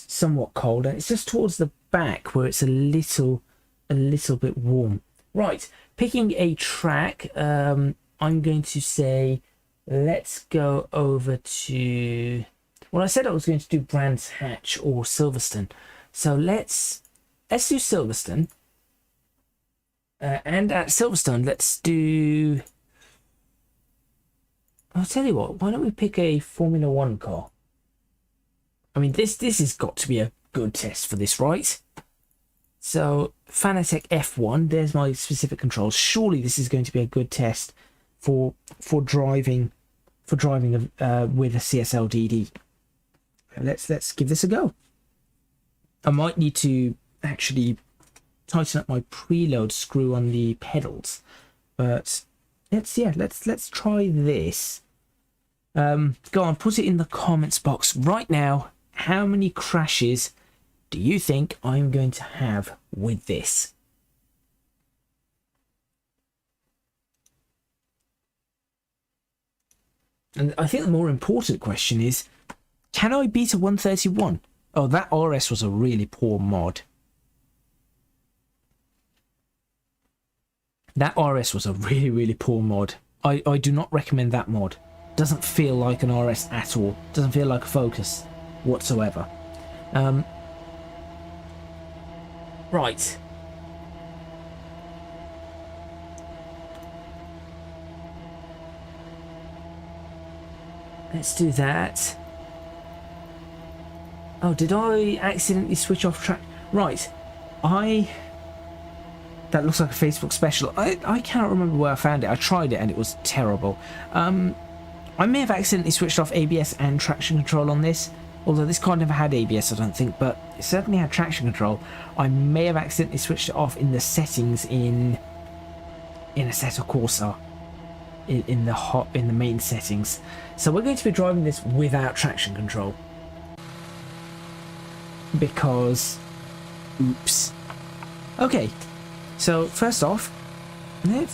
somewhat cold, and it's just towards the back where it's a little bit warm. Right, picking a track, I'm going to say let's go over to, well, I said I was going to do Brands Hatch or Silverstone, so let's do Silverstone. And at Silverstone, let's do... I'll tell you what, why don't we pick a Formula 1 car? I mean, this has got to be a good test for this, right? So, Fanatec F1, there's my specific controls. Surely this is going to be a good test for driving with a CSL DD. Let's give this a go. I might need to actually tighten up my preload screw on the pedals, but let's try this. Go on, put it in the comments box right now. How many crashes do you think I'm going to have with this? And I think the more important question is, can I beat a 131? Oh, that RS was a really poor mod. That RS was a really, really poor mod. I do not recommend that mod. Doesn't feel like an RS at all. Doesn't feel like a Focus whatsoever. Right. Let's do that. Oh, did I accidentally switch off track? Right. That looks like a Facebook special. I cannot remember where I found it. I tried it and it was terrible. I may have accidentally switched off ABS and traction control on this. Although this car never had ABS, I don't think, but it certainly had traction control. I may have accidentally switched it off in the settings in Assetto Corsa. In the main settings. So we're going to be driving this without traction control. Because, oops. Okay, so first off, it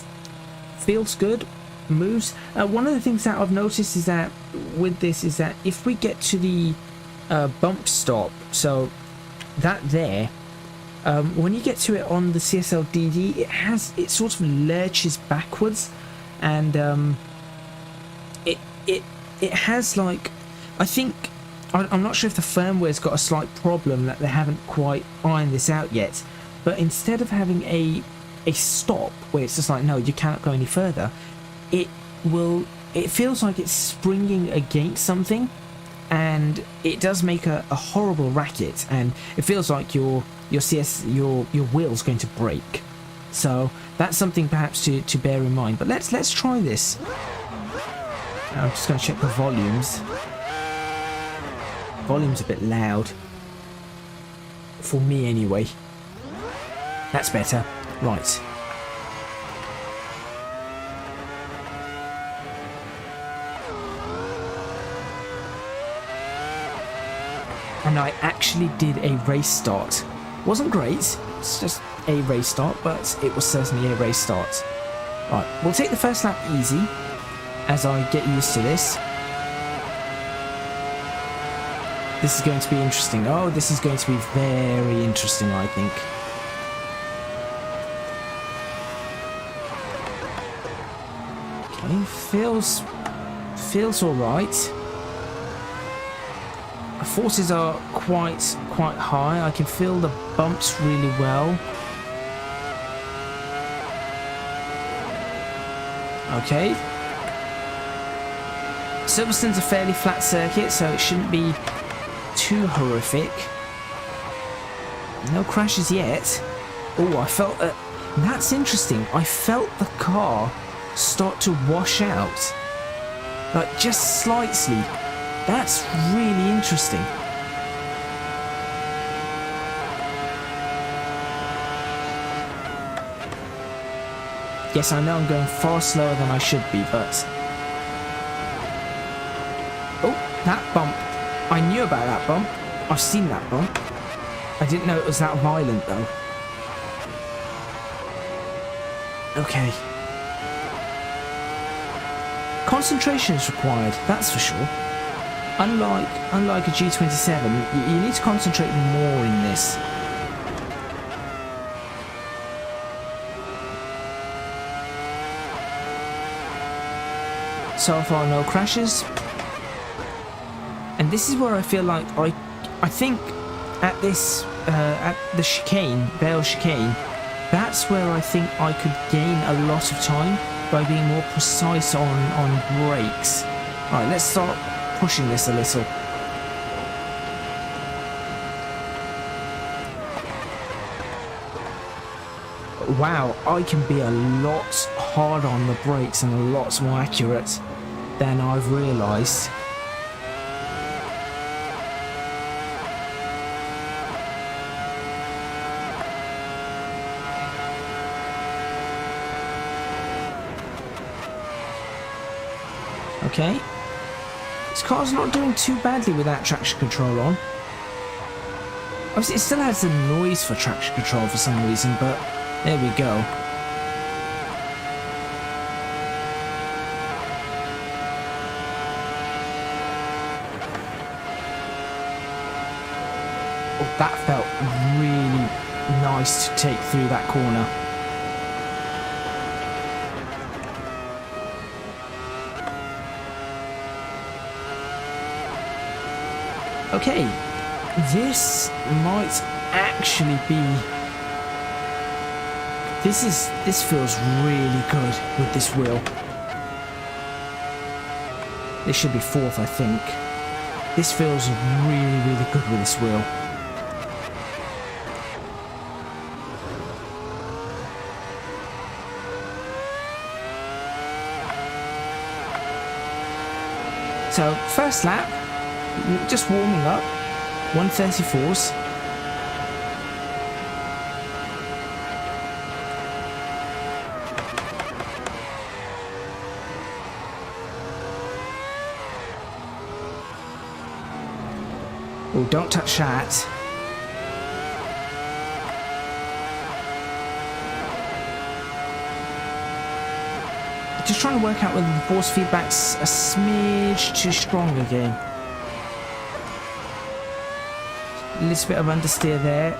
feels good, moves. One of the things that I've noticed is that with this is that if we get to the bump stop, so that there, when you get to it on the CSL DD, it sort of lurches backwards, and it has, like, I think, I'm not sure if the firmware's got a slight problem that they haven't quite ironed this out yet, but instead of having a stop where it's just like, no, you cannot go any further, it feels like it's springing against something, and it does make a horrible racket, and it feels like your wheel's going to break. So that's something perhaps to bear in mind. But let's try this. I'm just going to check the volumes. Volume's a bit loud. For me anyway. That's better. Right. And I actually did a race start. Wasn't great. It's just a race start, but it was certainly a race start. Right, we'll take the first lap easy as I get used to this. This is going to be interesting. Oh, this is going to be very interesting, I think. Okay, feels all right. The forces are quite high. I can feel the bumps really well. Okay. Silverstone's a fairly flat circuit, so it shouldn't be too horrific. No crashes yet. Oh, I felt that. That's interesting. I felt the car start to wash out, like just slightly. That's really interesting. Yes, I know I'm going far slower than I should be, but... Oh, that bump. I knew about that bump. I've seen that bump. I didn't know it was that violent, though. Okay. Concentration is required, that's for sure. Unlike a G27, you need to concentrate more in this. So far, no crashes. And this is where I feel like I think at this at the chicane, Vale chicane, that's where I think I could gain a lot of time by being more precise on brakes. Alright, let's start pushing this a little. Wow, I can be a lot harder on the brakes and a lot more accurate than I've realised. Okay, this car's not doing too badly with that traction control on. Obviously, it still has the noise for traction control for some reason, but there we go. Oh, that felt really nice to take through that corner. Okay, this might actually be... This feels really good with this wheel. This should be fourth, I think. This feels really, really good with this wheel. So, first lap, just warming up, 134s. Oh, don't touch that. Just trying to work out whether the force feedback's a smidge too strong again. A little bit of understeer there.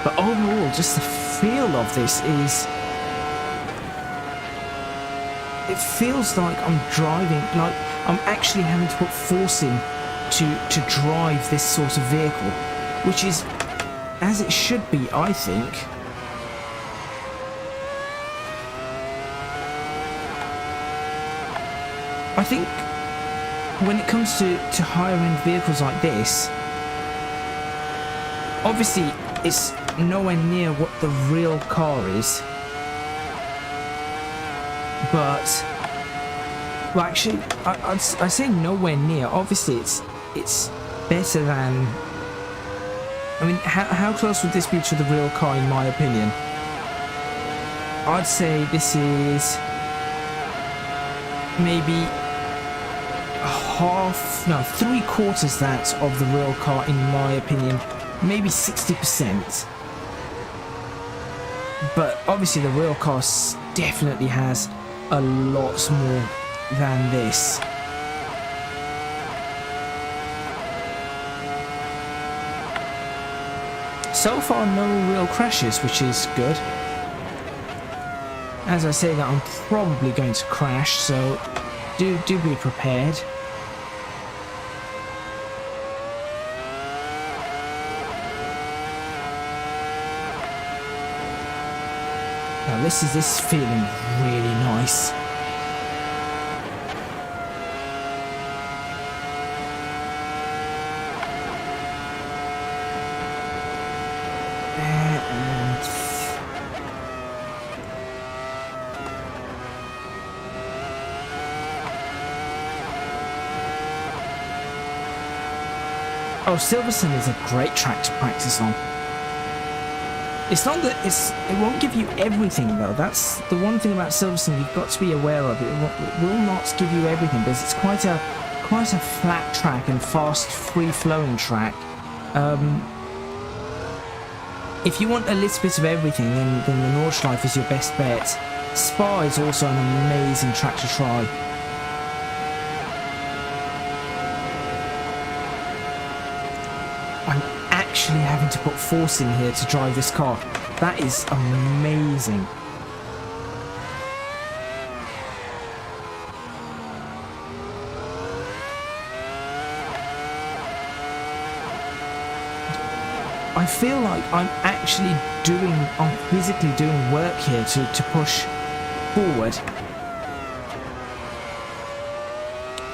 But overall, just the feel of this is... It feels like I'm driving, like I'm actually having to put force in to drive this sort of vehicle, which is as it should be, I think. I think when it comes to higher end vehicles like this, obviously it's nowhere near what the real car is, but well, actually I'd say nowhere near. Obviously it's better than, I mean, how close would this be to the real car in my opinion? I'd say this is maybe half, no, 3/4 that of the real car in my opinion, maybe 60%. But obviously the real car definitely has a lot more than this. So far no real crashes, which is good. As I say that, I'm probably going to crash, so do be prepared. Now this is feeling really nice. Oh, Silverstone is a great track to practice on. It's not that it won't give you everything though. That's the one thing about Silverstone you've got to be aware of. It will not give you everything because it's quite a flat track and fast, free-flowing track. If you want a little bit of everything, then the Nordschleife is your best bet. Spa is also an amazing track to try. I'm actually having to put force in here to drive this car. That is amazing. I feel like I'm physically doing work here to push forward,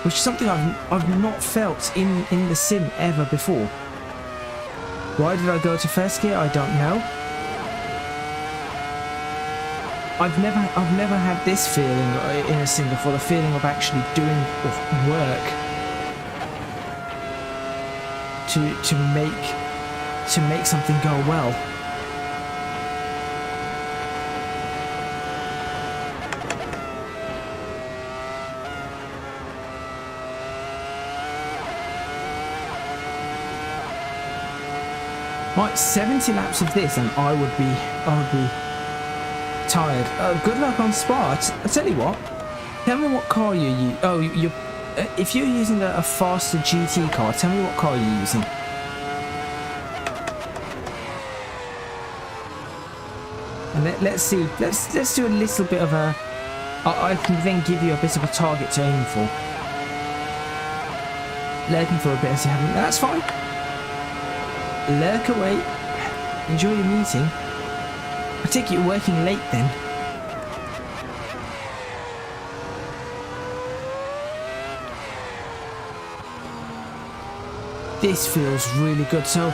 which is something I've not felt in the sim ever before. Why did I go to first gear? I don't know. I've never had this feeling in a sim before, the feeling of actually doing work to make something go well. Right, 70 laps of this and I would be tired. Good luck on Spa. I tell you what, tell me what car you use. Oh, if you're using a faster GT car, tell me what car you're using. And let's see. Let's do a little bit of a. I can then give you a bit of a target to aim for. Lurking for a bit as you haven't. That's fine. Lurk away. Enjoy your meeting. I take it you're working late then. This feels really good. So,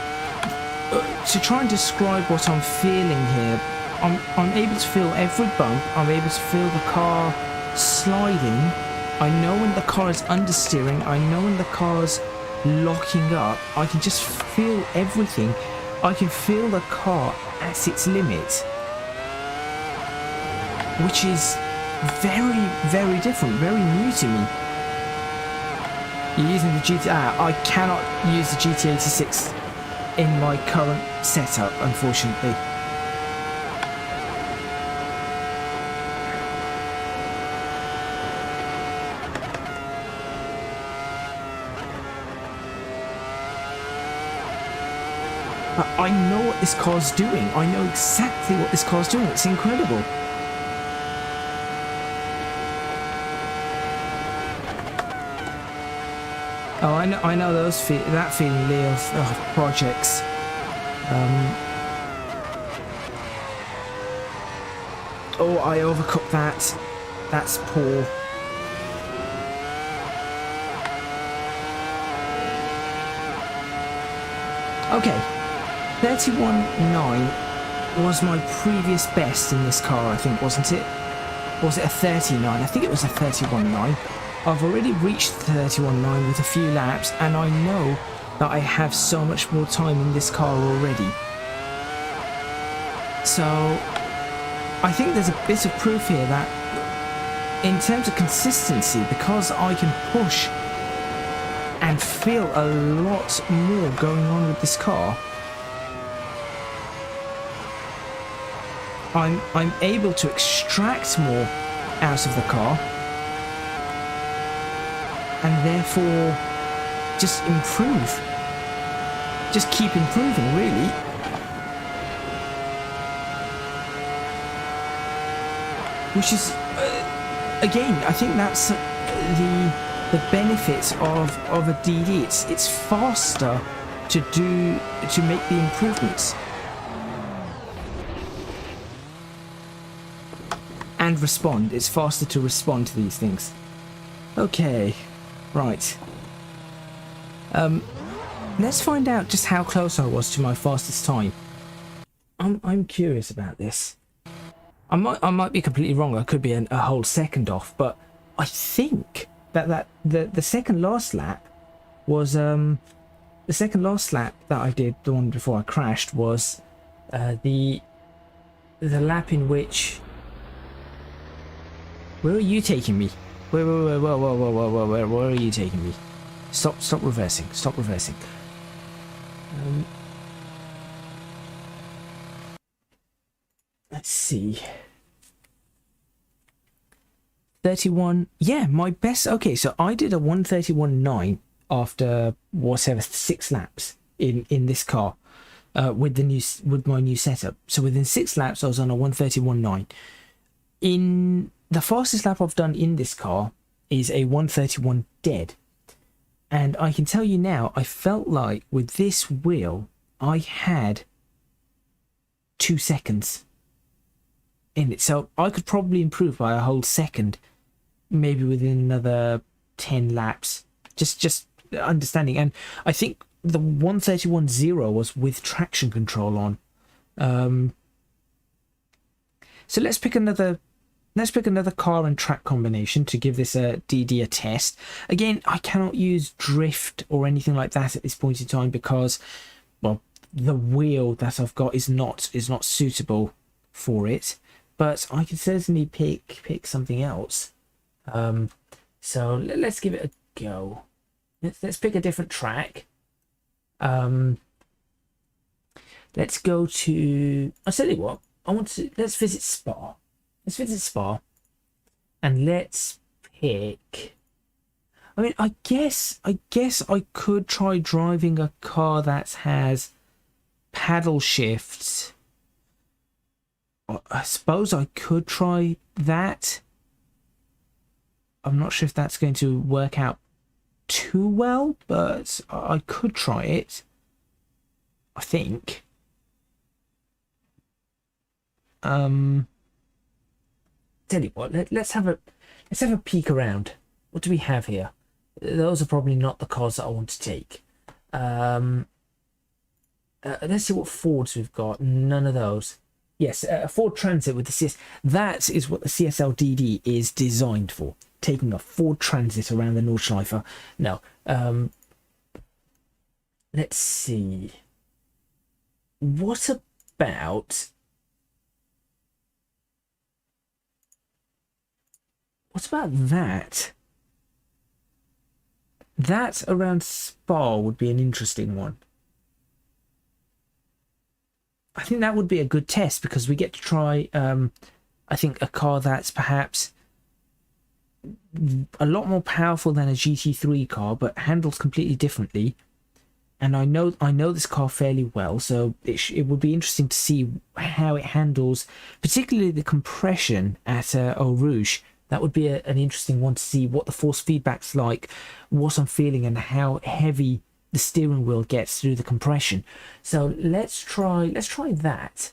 to try and describe what I'm feeling here, I'm able to feel every bump. I'm able to feel the car sliding. I know when the car is understeering. I know when the car's locking up. I can just feel everything. I can feel the car at its limit, which is very, very different, very new to me. You're using the GT. I cannot use the GT86 in my current setup, unfortunately. But I know what this car's doing. I know exactly what this car's doing. It's incredible. Oh, I know those that feeling, Lee, of projects. Oh, I overcooked that. That's poor. Okay, 31.9 was my previous best in this car, I think, wasn't it? Was it a 39? I think it was a 31.9. I've already reached 31.9 with a few laps, and I know that I have so much more time in this car already. So, I think there's a bit of proof here that, in terms of consistency, because I can push and feel a lot more going on with this car, I'm able to extract more out of the car, and therefore just improve. Just keep improving, really. Which is, again, I think that's the benefit of a DD. It's faster to make the improvements. And respond. It's faster to respond to these things. Okay. Right. Let's find out just how close I was to my fastest time. I'm curious about this. I might be completely wrong. I could be a whole second off, but I think that the second last lap was the second last lap that I did, the one before I crashed, was the lap in which. Where are you taking me? Where are you taking me? Stop reversing. Stop reversing. Let's see. 31. Yeah, my best. Okay, so I did a 131.9 after whatever 6 laps in this car with my new setup. So within 6 laps, I was on a 131.9. In the fastest lap I've done in this car is a 131 dead. And I can tell you now, I felt like with this wheel, I had 2 seconds in it, so I could probably improve by a whole second, maybe within another 10 laps. Just understanding. And I think the 131.0 was with traction control on. So let's pick another car and track combination to give this a DD a test. Again, I cannot use drift or anything like that at this point in time because, well, the wheel that I've got is not suitable for it. But I can certainly pick something else. So let's give it a go. Let's pick a different track. Let's go to. I'll tell you what. Let's visit Spa. Let's visit Spa, and let's pick. I mean, I guess I could try driving a car that has paddle shifts. I suppose I could try that. I'm not sure if that's going to work out too well, but I could try it. I think. Tell you what, let's have a peek around. What do we have here? Those are probably not the cars that I want to take. Let's see what Fords we've got. None of those. Yes, a Ford Transit with the CS. That is what the CSL DD is designed for. Taking a Ford Transit around the Nordschleife. No. Let's see. What about that? That around Spa would be an interesting one. I think that would be a good test because we get to try, I think, a car that's perhaps a lot more powerful than a GT3 car, but handles completely differently. And I know this car fairly well, so it would be interesting to see how it handles, particularly the compression at Eau Rouge. That would be an interesting one to see what the force feedback's like, what I'm feeling, and how heavy the steering wheel gets through the compression. So let's try that.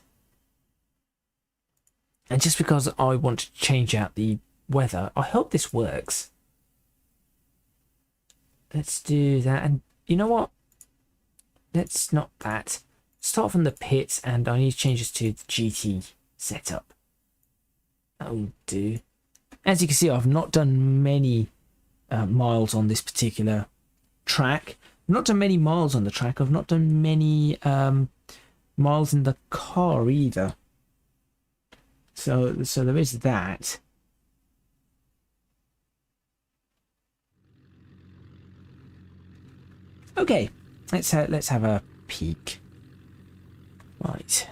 And just because I want to change out the weather, I hope this works. Let's do that. And you know what? Let's not that. Start from the pits, and I need to change this to the GT setup. That will do. As you can see, I've not done many miles on this particular track. I've not done many miles on the track. I've not done many miles in the car either. So there is that. Okay, let's have a peek. Right.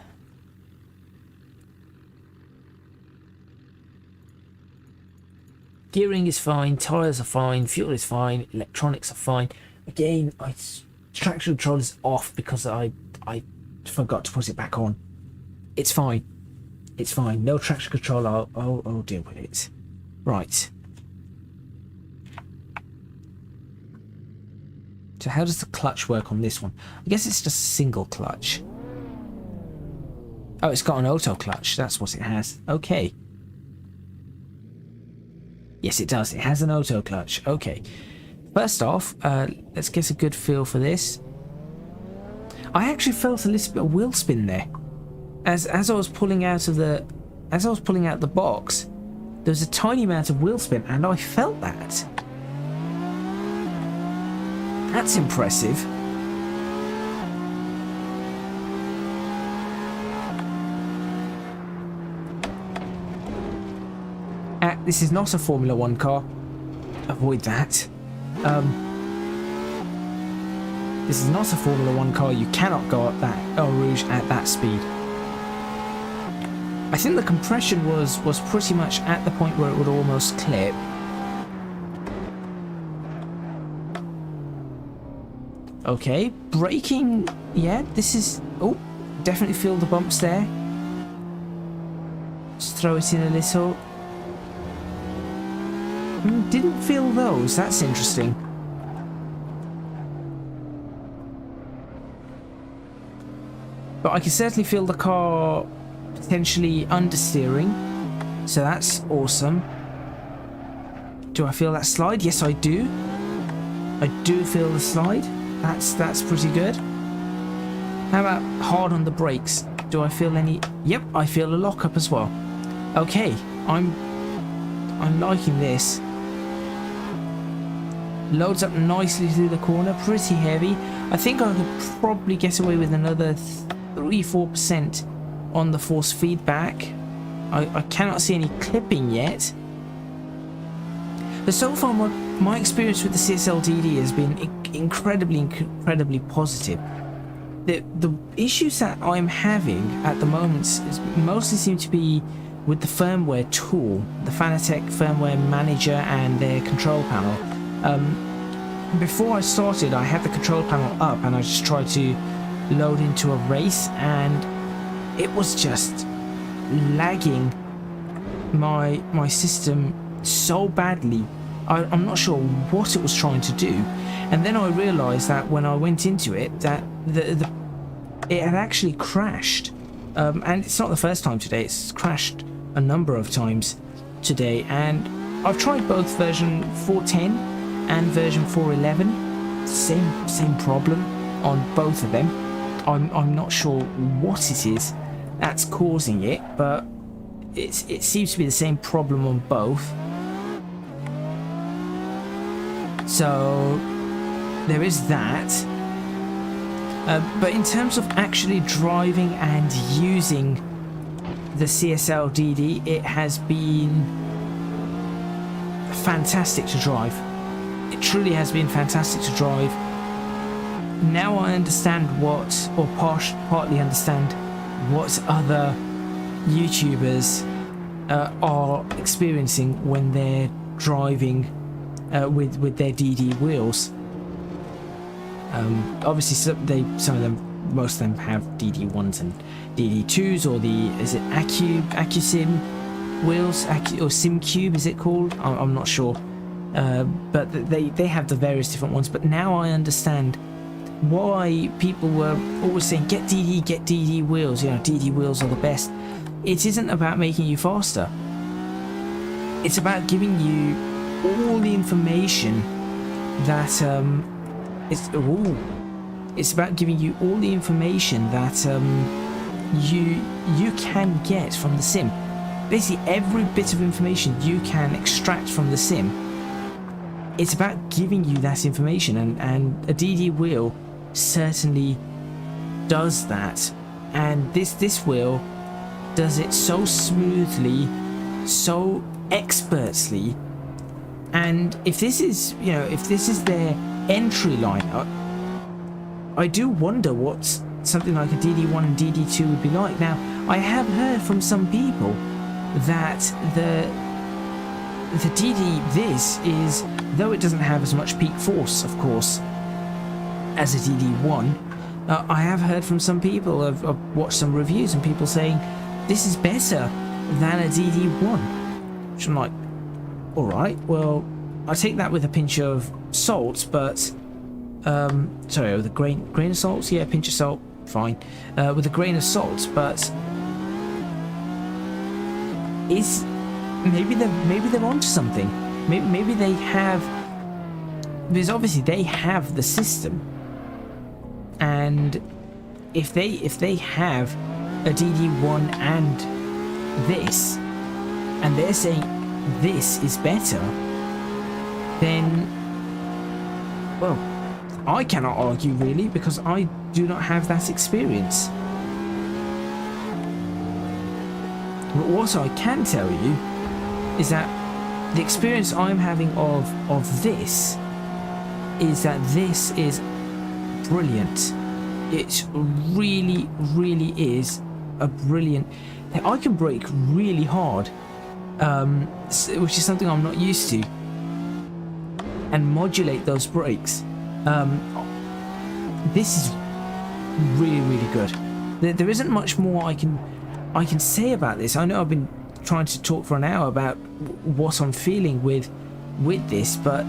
Gearing is fine, tyres are fine, fuel is fine, electronics are fine. Again, traction control is off because I forgot to put it back on. It's fine. It's fine. No traction control. I'll deal with it. Right. So how does the clutch work on this one? I guess it's just a single clutch. Oh, it's got an auto clutch. That's what it has. Okay. Yes, it does. It has an auto clutch. Okay. First off, let's get a good feel for this. I actually felt a little bit of wheel spin there. As I was pulling out the box, there was a tiny amount of wheel spin, and I felt that. That's impressive. This is not a Formula 1 car. Avoid that. This is not a Formula 1 car. You cannot go up that Eau Rouge at that speed. I think the compression was pretty much at the point where it would almost clip. Okay, braking. Yeah, this is... Oh, definitely feel the bumps there. Just throw it in a little. Didn't feel those. That's interesting. but I can certainly feel the car potentially understeering, so that's awesome. Do I feel that slide? Yes, I do. I do feel the slide. That's pretty good. How about hard on the brakes? Do I feel any? Yep, I feel a lockup as well. Okay, I'm liking this. Loads up nicely through the corner, pretty heavy. I think I could probably get away with another 3-4% on the force feedback. I cannot see any clipping yet. But so far, my experience with the CSL DD has been incredibly positive. The issues that I'm having at the moment mostly seem to be with the firmware tool, the Fanatec firmware manager and their control panel. Before I started, I had the control panel up and I just tried to load into a race, and it was just lagging my system so badly. I'm not sure what it was trying to do, and then I realized that when I went into it that it had actually crashed, and it's not the first time today. It's crashed a number of times today, and I've tried both version 4.10 and version 4.11. Same problem on both of them. I'm not sure what it is that's causing it, but it seems to be the same problem on both. So there is that. But in terms of actually driving and using the CSL DD, it has been fantastic to drive. It truly has been fantastic to drive. Now I understand or partly understand what other YouTubers are experiencing when they're driving with their DD wheels. Obviously, most of them have DD1s and DD2s, or is it AccuSim wheels, or SimCube is it called? I'm not sure. But they have the various different ones. But now I understand why people were always saying get DD wheels. You know, DD wheels are the best. It isn't about making you faster. It's about giving you all the information that it's about giving you all the information that you can get from the sim. Basically, every bit of information you can extract from the sim. It's about giving you that information, and a DD wheel certainly does that. And this wheel does it so smoothly, so expertly. And if this is their entry line, I do wonder what something like a DD1 and DD2 would be like. Now, I have heard from some people that the DD this is, though it doesn't have as much peak force, of course, as a DD1, I have heard from some people, I've watched some reviews and people saying this is better than a DD1, which I'm like, alright, well, I take that with a pinch of salt, but sorry, with a grain of salt, yeah, pinch of salt, fine, with a grain of salt, but is maybe they're onto something. Maybe they have, because obviously they have the system, and if they have a DD1 and this, and they're saying this is better, then, well, I cannot argue really, because I do not have that experience. But what I can tell you is that the experience I'm having of this is that this is brilliant. It really is a brilliant. I can brake really hard, which is something I'm not used to, and modulate those brakes. This is really good. There isn't much more I can say about this. I know I've been trying to talk for an hour about what I'm feeling with this, but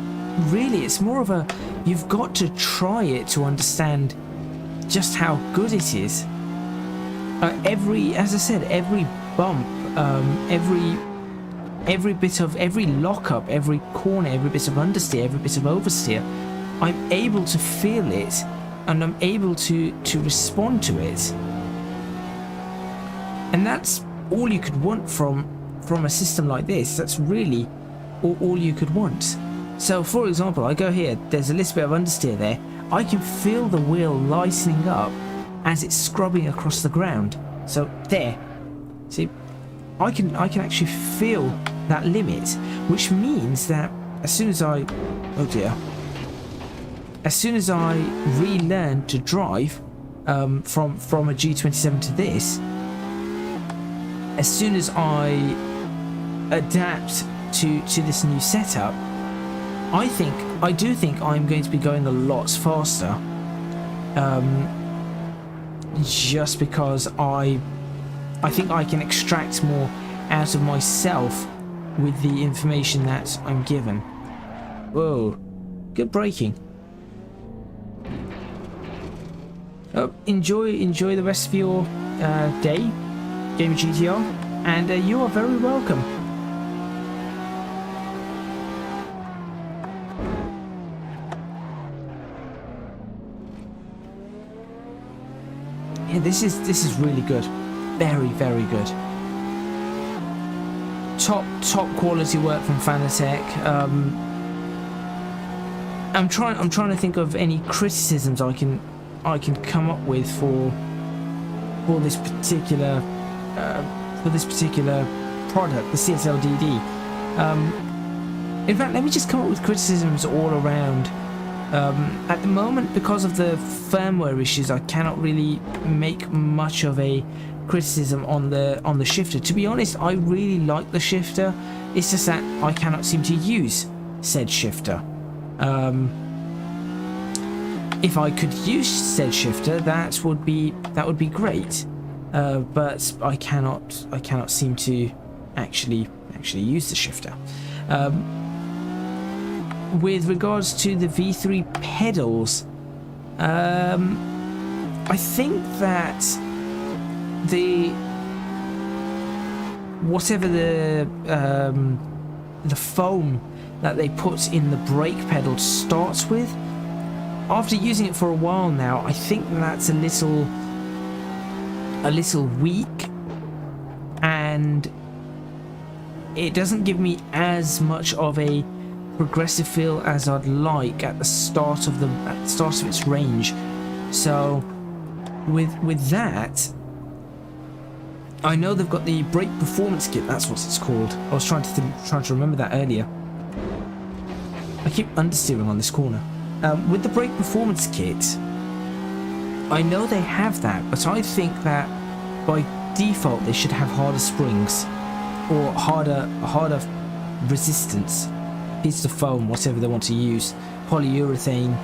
really it's more of a, you've got to try it to understand just how good it is. As I said, every bump, every bit of, every lockup, every corner, every bit of understeer, every bit of oversteer, I'm able to feel it, and I'm able to respond to it. And that's all you could want from a system like this. That's really all you could want. So for example, I go here, there's a little bit of understeer there. I can feel the wheel lightening up as it's scrubbing across the ground. So there, see, I can actually feel that limit, which means that as soon as I, oh dear, as soon as I relearn to drive from a G27 to this, as soon as I adapt to this new setup, I do think I'm going to be going a lot faster, just because I think I can extract more out of myself with the information that I'm given. Whoa, good braking. Enjoy the rest of your day, Game of GTR, and you are very welcome. Yeah, this is really good, very good. Top quality work from Fanatec. I'm trying to think of any criticisms I can come up with for this particular product, the CSL DD. In fact, let me just come up with criticisms all around. At the moment, because of the firmware issues, I cannot really make much of a criticism on the shifter. To be honest, I really like the shifter. It's just that I cannot seem to use said shifter. If I could use said shifter, that would be great. But I cannot seem to actually use the shifter. With regards to the V3 pedals, I think that whatever the foam that they put in the brake pedal starts with, after using it for a while now, I think that's a little weak, and it doesn't give me as much of a progressive feel as I'd like at the start of its range. So with that, I know they've got the brake performance kit. That's what it's called. I was trying to remember that earlier. I keep understeering on this corner. With the brake performance kit, I know they have that, but I think that by default they should have harder springs or harder resistance, pieces of foam, whatever they want to use, polyurethane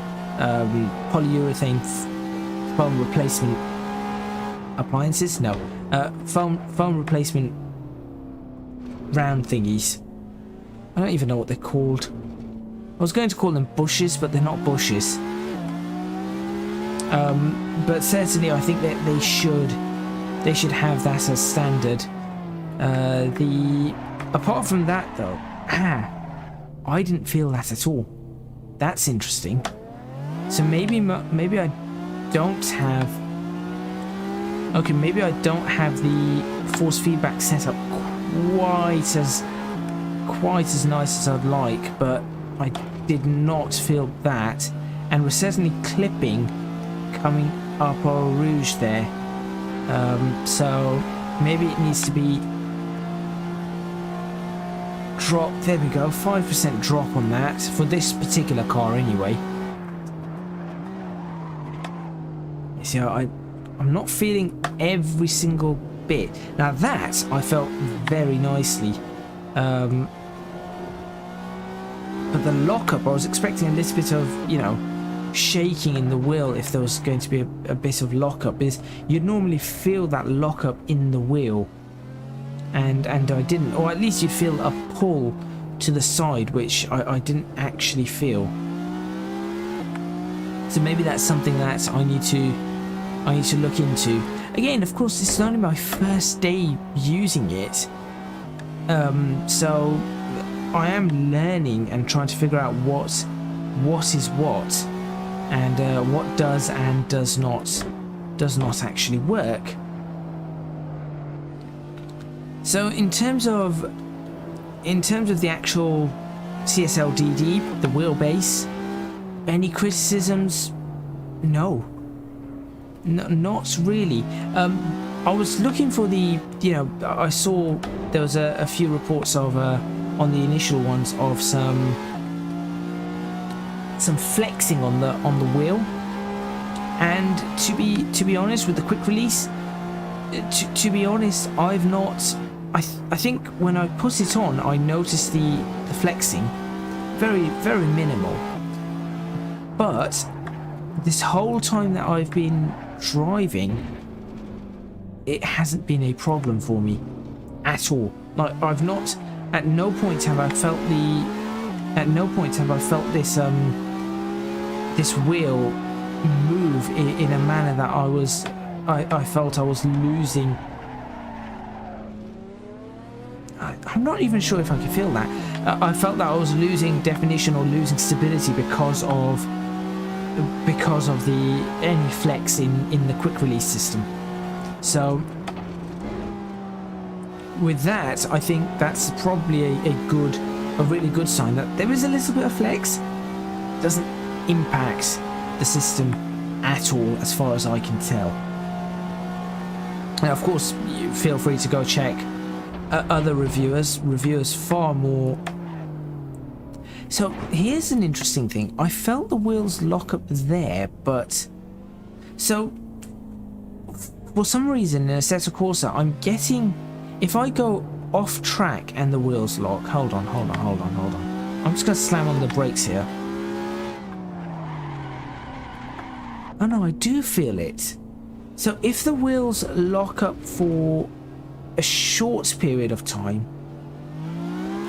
foam replacement appliances. No, foam replacement round thingies. I don't even know what they're called. I was going to call them bushes, but they're not bushes. But certainly I think that they should have that as standard. Apart from that though, I didn't feel that at all. That's interesting. So maybe I don't have. Okay, maybe I don't have the force feedback set up quite as nice as I'd like, but I did not feel that, and we're certainly clipping coming up Eau Rouge there. So maybe it needs to be dropped. There we go, 5% drop on that for this particular car anyway. You see, I'm not feeling every single bit. Now that I felt very nicely. But the lockup, I was expecting a little bit of, shaking in the wheel if there was going to be a bit of lockup. Is you'd normally feel that lockup in the wheel, and I didn't, or at least you'd feel a pull to the side, which I didn't actually feel. So maybe that's something that I need to look into. again, of course, this is only my first day using it. So I am learning and trying to figure out what is what, and what does and does not actually work. So in terms of the actual CSL DD, the wheelbase, any criticisms? No, not really. I was looking for the, I saw there was a few reports of on the initial ones of some flexing on the wheel, and to be honest, with the quick release, to be honest, I've not. I think when I put it on, I noticed the flexing, very very minimal. But this whole time that I've been driving, it hasn't been a problem for me at all. Like, I've not, at no point have I felt this this wheel move in a manner that I felt I was losing. I'm not even sure if I could feel that. I felt that I was losing definition or losing stability because of any flex in the quick release system. So with that, I think that's probably a really good sign that there is a little bit of flex. It doesn't impact the system at all, as far as I can tell. Now, of course, you feel free to go check other reviewers far more. So here's an interesting thing. I felt the wheels lock up there, but so for some reason in Assetto Corsa, I'm getting, if I go off track and the wheels lock, hold on. I'm just gonna slam on the brakes here. Oh no, I do feel it. So if the wheels lock up for a short period of time,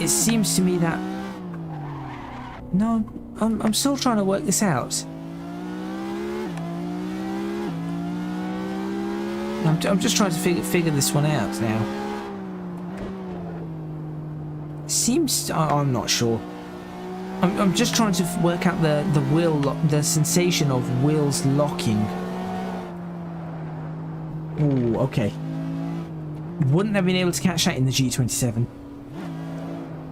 it seems to me that, no, I'm still trying to work this out. I'm just trying to figure this one out now. Seems, I'm not sure. I'm just trying to work out the sensation of wheels locking. Ooh, okay. Wouldn't have been able to catch that in the G27.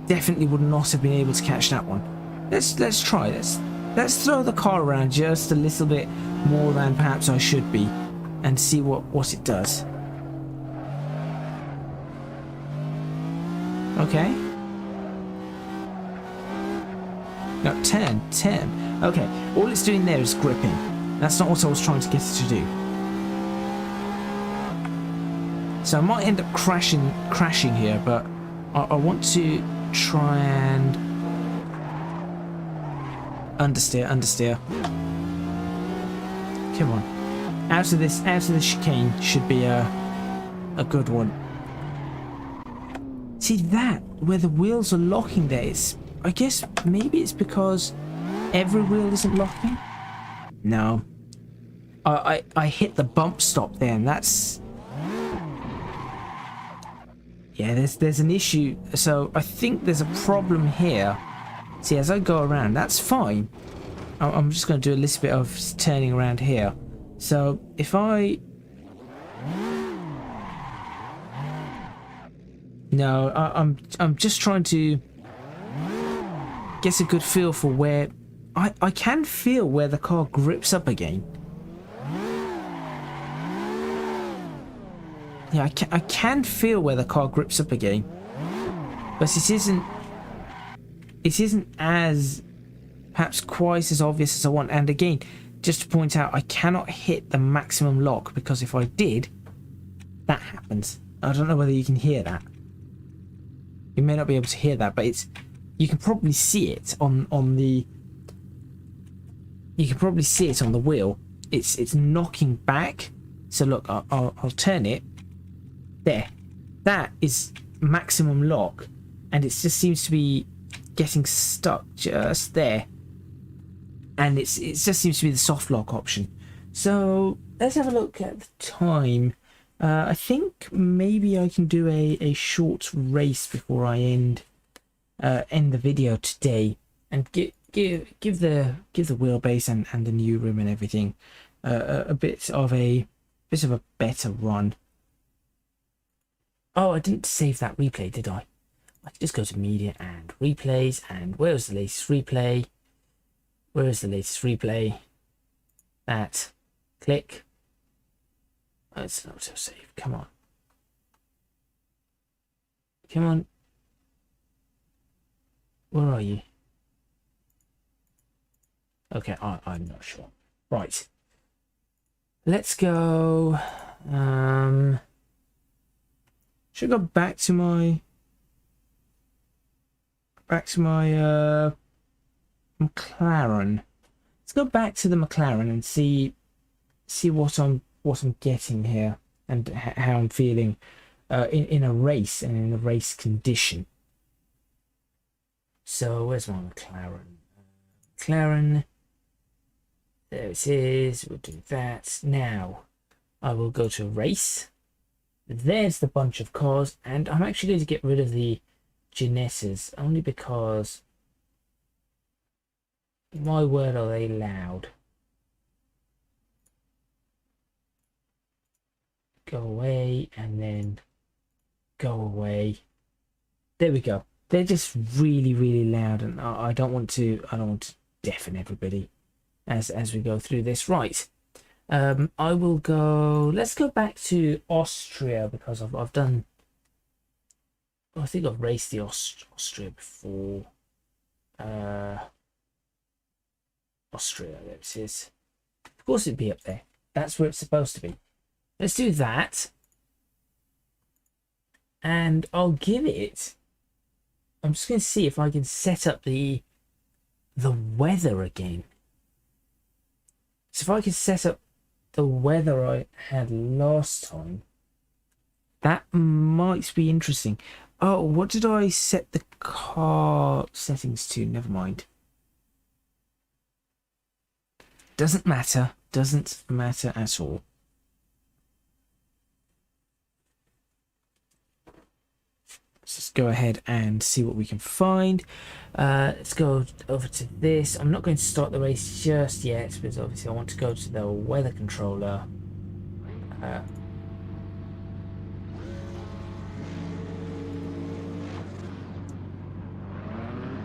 Definitely would not have been able to catch that one. Let's try this. Let's throw the car around just a little bit more than perhaps I should be, and see what it does. Okay. No, turn. Okay, all it's doing there is gripping. That's not what I was trying to get it to do. So I might end up crashing here, but I want to try and understeer. Come on, out of this chicane should be a good one. See that, where the wheels are locking there, I guess maybe it's because every wheel isn't locking? No. I hit the bump stop there, and that's... Yeah, there's an issue. So I think there's a problem here. See, as I go around, that's fine. I'm just going to do a little bit of turning around here. So if I... No, I'm just trying to get a good feel for where I can feel where the car grips up again. Yeah, I can feel where the car grips up again, but it isn't as perhaps quite as obvious as I want. And again, just to point out, I cannot hit the maximum lock, because if I did, that happens. I don't know whether you can hear that. You may not be able to hear that, but you can probably see it on the. You can probably see it on the wheel. It's knocking back. So look, I'll turn it. There, that is maximum lock, and it just seems to be getting stuck just there, and it just seems to be the soft lock option. So let's have a look at the time. I think maybe I can do a short race before I end the video today, and give the wheelbase and the new rim and everything a bit of a better run. Oh, I didn't save that replay, did I? I could just go to media and replays, and where's the latest replay? Where is the latest replay? That. Click. Oh, it's an autosave. Come on. Come on. Where are you? Okay, I'm not sure. Right. Let's go. Should I go back to my McLaren? Let's go back to the McLaren and see what I'm getting here, and how I'm feeling in a race and in a race condition. So where's my McLaren? McLaren. There it is. We'll do that. Now I will go to race. There's the bunch of cars, and I'm actually going to get rid of the Ginettas only because, my word, are they loud. Go away, and then go away. There we go. They're just really, really loud, and I don't want to deafen everybody as we go through this. Right. I will go. Let's go back to Austria, because I've done. I think I've raced the Austria before. Austria, there it is. Of course, it'd be up there. That's where it's supposed to be. Let's do that, and I'll give it. I'm just going to see if I can set up the weather again. So if I can set up the weather I had last time, that might be interesting. Oh, what did I set the car settings to? Never mind. Doesn't matter. Doesn't matter at all. Let's just go ahead and see what we can find. Let's go over to this. I'm not going to start the race just yet, because obviously I want to go to the weather controller.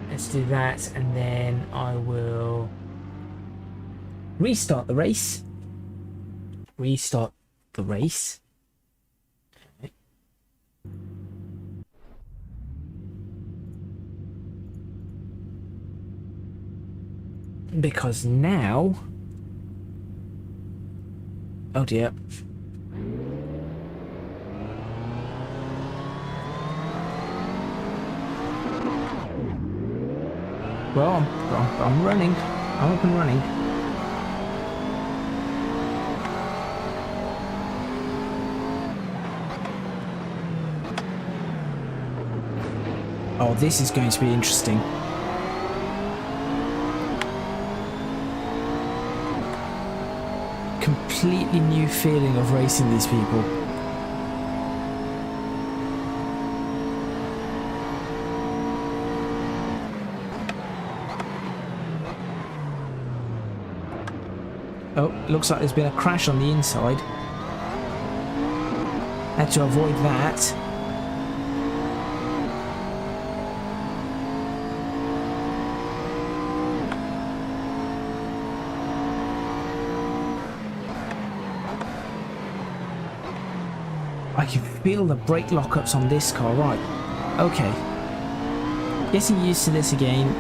Let's do that, and then I will restart the race. Restart the race. Because now, oh dear, well, I'm running. I'm up and running. Oh, this is going to be interesting. Completely new feeling of racing these people. Oh, looks like there's been a crash on the inside. Had to avoid that. I can feel the brake lockups on this car. Right, okay. Getting used to this again.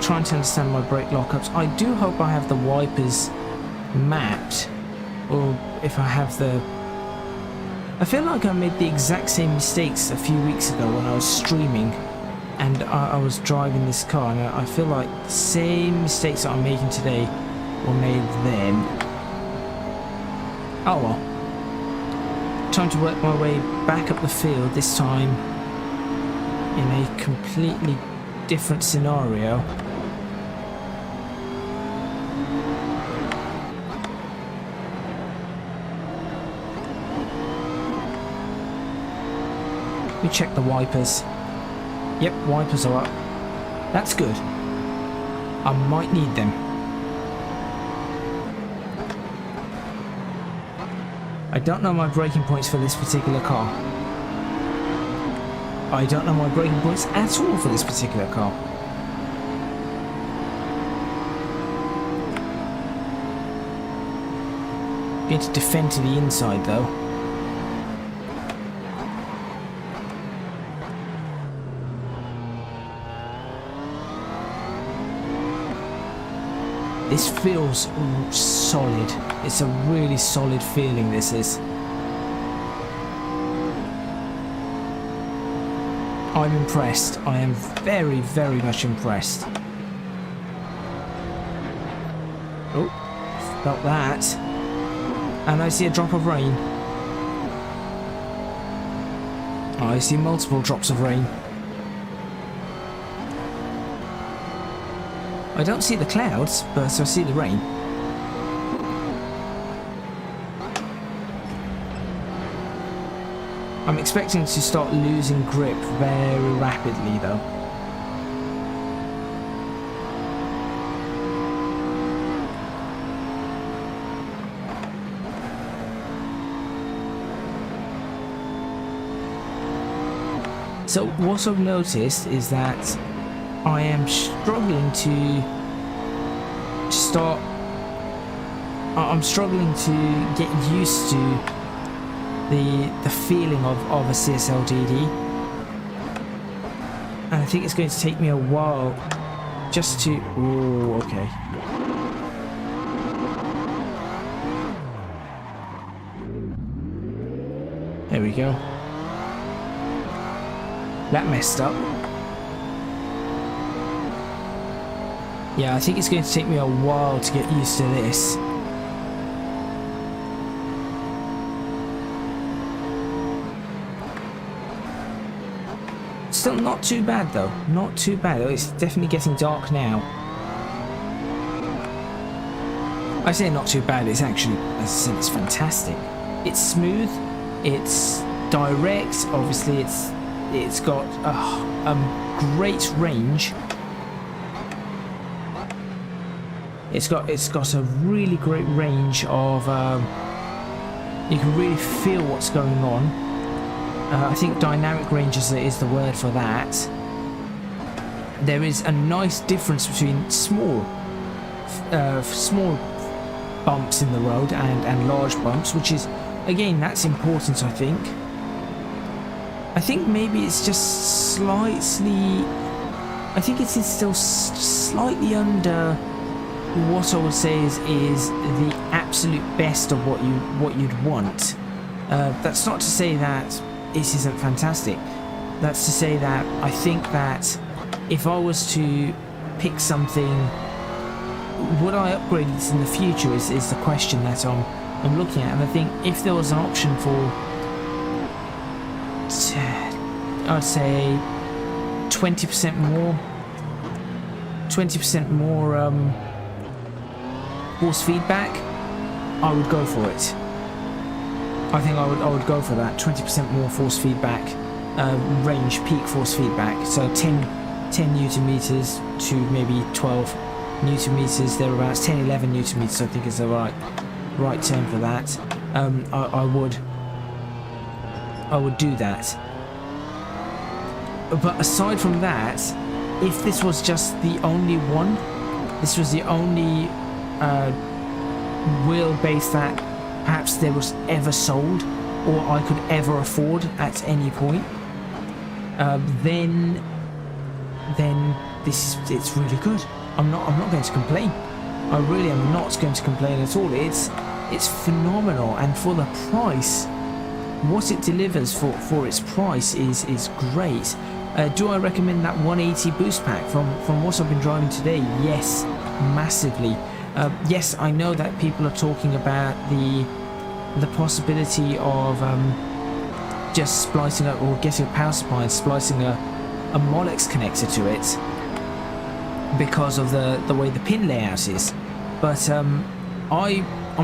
Trying to understand my brake lockups. I do hope I have the wipers mapped, or if I have the... I feel like I made the exact same mistakes a few weeks ago when I was streaming and I was driving this car, and I feel like the same mistakes that I'm making today were made then. Oh well. Time to work my way back up the field, this time in a completely different scenario. We check the wipers. Yep, wipers are up. That's good. I might need them. I don't know my braking points for this particular car. I don't know my braking points at all for this particular car. Going to defend to the inside though. This feels solid. It's a really solid feeling, this is. I'm impressed. I am very, very much impressed. Oh, felt that. And I see a drop of rain. I see multiple drops of rain. I don't see the clouds, but I see the rain. I'm expecting to start losing grip very rapidly though. So what I've noticed is that I am struggling to start. I'm struggling to get used to the feeling of a CSL DD, and I think it's going to take me a while just to. Oh, okay. There we go. That messed up. Yeah, I think it's going to take me a while to get used to this. Still not too bad though. Not too bad though. It's definitely getting dark now. I say not too bad. It's actually, as I said, it's fantastic. It's smooth. It's direct. Obviously, it's got a great range. It's got a really great range of. You can really feel what's going on. I think dynamic range is the word for that. There is a nice difference between small bumps in the road and large bumps, which is, again, that's important. I think maybe it's just slightly. I think it is still slightly under what I would say is the absolute best of what you'd want. That's not to say that this isn't fantastic. That's to say that I think that if I was to pick something, would I upgrade it in the future is the question that I'm looking at. And I think if there was an option for, I'd say 20% more force feedback, I would go for it. I think I would go for that. 20% more force feedback range, peak force feedback. So 10 Newton meters to maybe 12 Newton meters, thereabouts. 10, 11 Newton meters, I think is the right term for that. I would do that. But aside from that, if this was just the only one, this was the only wheelbase that perhaps there was ever sold or I could ever afford at any point, then it's really good. I'm not going to complain. I really am not going to complain at all. It's phenomenal, and for the price, what it delivers for its price is great. Do I recommend that 180 boost pack from what I've been driving today? Yes, massively. Yes, I know that people are talking about the possibility of just splicing up or getting a power supply and splicing a Molex connector to it because of the way the pin layout is. But I'm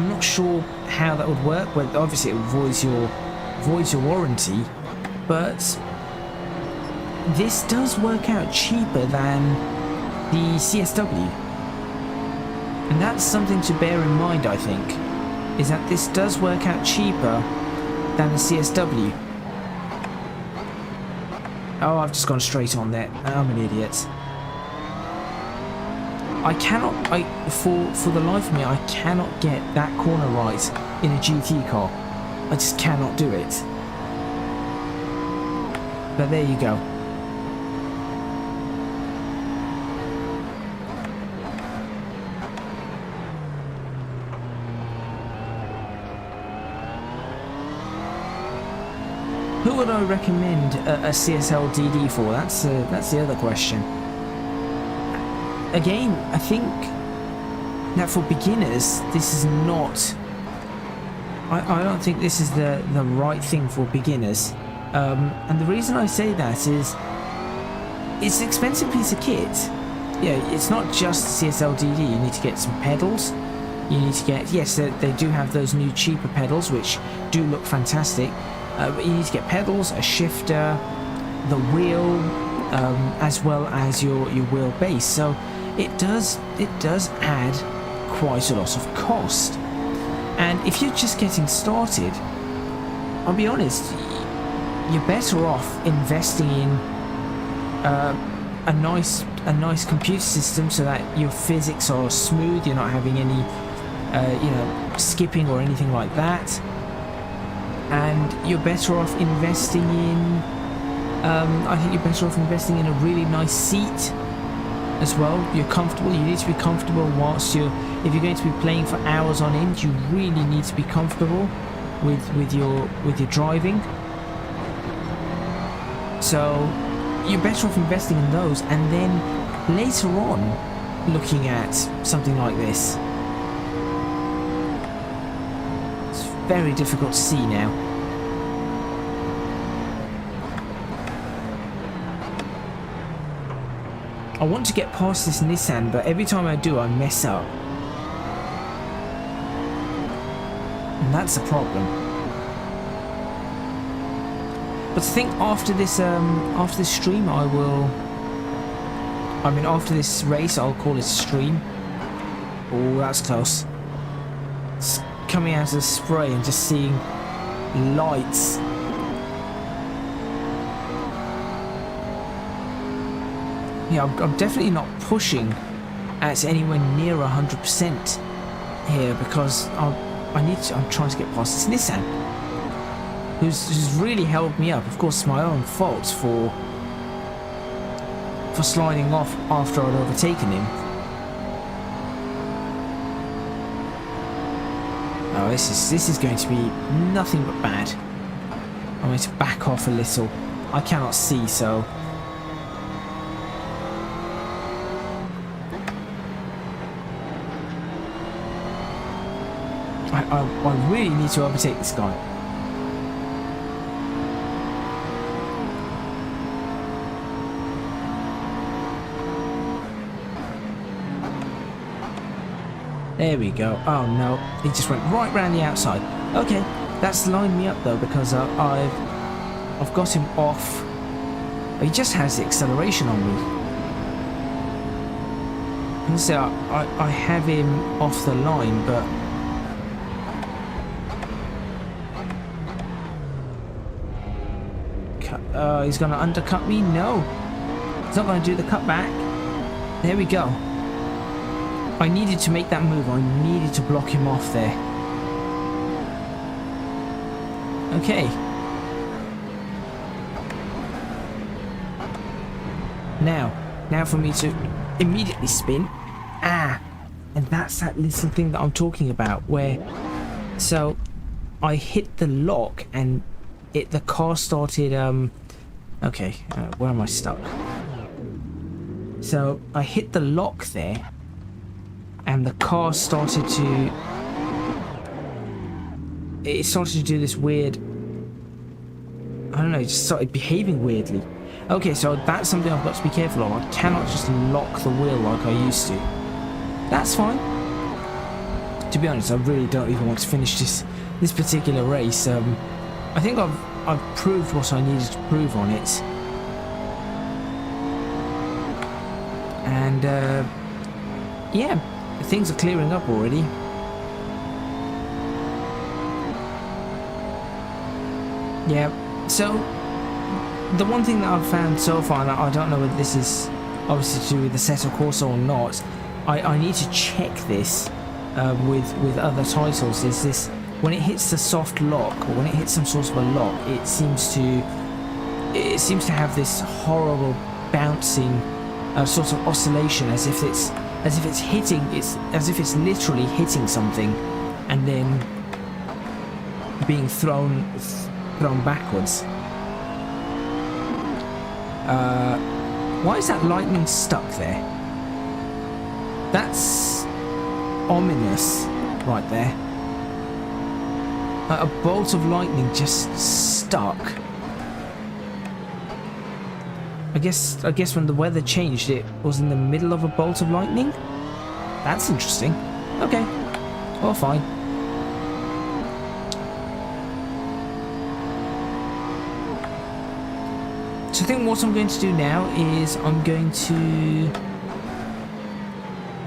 not sure how that would work. Well, obviously it voids your warranty, but this does work out cheaper than the CSW. And that's something to bear in mind, I think, is that this does work out cheaper than the CSW. Oh, I've just gone straight on there. I'm an idiot. I cannot, for the life of me, I cannot get that corner right in a GT car. I just cannot do it. But there you go. Who would I recommend a CSL DD for? That's the other question. Again, I think that for beginners, this is not... I don't think this is the right thing for beginners. And the reason I say that is it's an expensive piece of kit. Yeah, it's not just CSL DD. You need to get some pedals. You need to get... Yes, they do have those new cheaper pedals, which do look fantastic. But you need to get pedals, a shifter, the wheel, as well as your wheel base. So it does add quite a lot of cost. And if you're just getting started, I'll be honest, you're better off investing in a nice computer system so that your physics are smooth. You're not having any skipping or anything like that. And you're better off investing in I think you're better off investing in a really nice seat as well. You're comfortable. You need to be comfortable whilst if you're going to be playing for hours on end, you really need to be comfortable with your driving. So you're better off investing in those, and then later on looking at something like this. It's very difficult to see now. I want to get past this Nissan, but every time I do, I mess up. And that's a problem. But I think after this stream, after this race, I'll call it a stream. Oh, that's close. It's coming out of the spray and just seeing lights. Yeah, I'm definitely not pushing at anywhere near 100% here because I'm trying to get past this Nissan, who's really held me up. Of course, it's my own fault for sliding off after I'd overtaken him. Oh, this is going to be nothing but bad. I'm going to back off a little. I cannot see, so. I really need to overtake this guy. There we go. Oh no, he just went right round the outside. Okay, that's lined me up though, because I've got him off. He just has the acceleration on me. And so I have him off the line, but he's going to undercut me? No. He's not going to do the cutback. There we go. I needed to make that move. I needed to block him off there. Okay. Now for me to immediately spin. And that's that little thing that I'm talking about where... So, I hit the lock and the car started... Okay, where am I stuck? So I hit the lock there, and the car started to... It started to do this weird... I don't know, it just started behaving weirdly. Okay, so that's something I've got to be careful of. I cannot just lock the wheel like I used to. That's fine. To be honest, I really don't even want to finish this particular race. I think I've proved what I needed to prove on it. And yeah, things are clearing up already. Yeah, so the one thing that I've found so far, and I don't know whether this is obviously to do with the Assetto Corsa or not, I need to check this with other titles, is this, when it hits the soft lock, or when it hits some sort of a lock, it seems to have this horrible bouncing sort of oscillation, as if it's hitting, as if it's literally hitting something and then being thrown backwards. Why is that lightning stuck there? That's ominous right there. A bolt of lightning just stuck. I guess when the weather changed, it was in the middle of a bolt of lightning. That's interesting. Okay, well, fine. So I think what I'm going to do now is I'm going to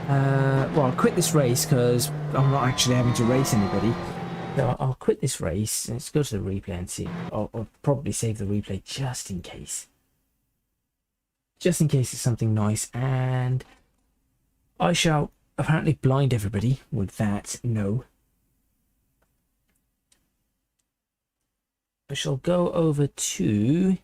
well, I'll quit this race because I'm not actually having to race anybody. So I'll quit this race. Let's go to the replay and see. I'll probably save the replay just in case. Just in case it's something nice, and I shall apparently blind everybody with that. No. I shall go over to...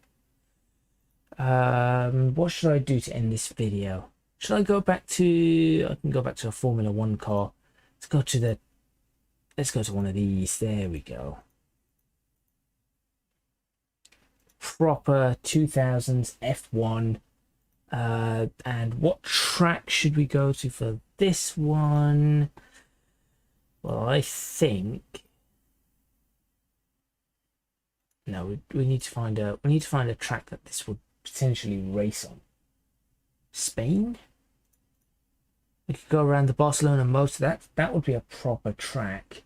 what should I do to end this video? Should I go back to... I can go back to a Formula 1 car. Let's go to one of these. There we go. Proper 2000s F1. And what track should we go to for this one? Well, I think... No, we need to find a track that this would potentially race on. Spain? We could go around the Barcelona motor. That would be a proper track.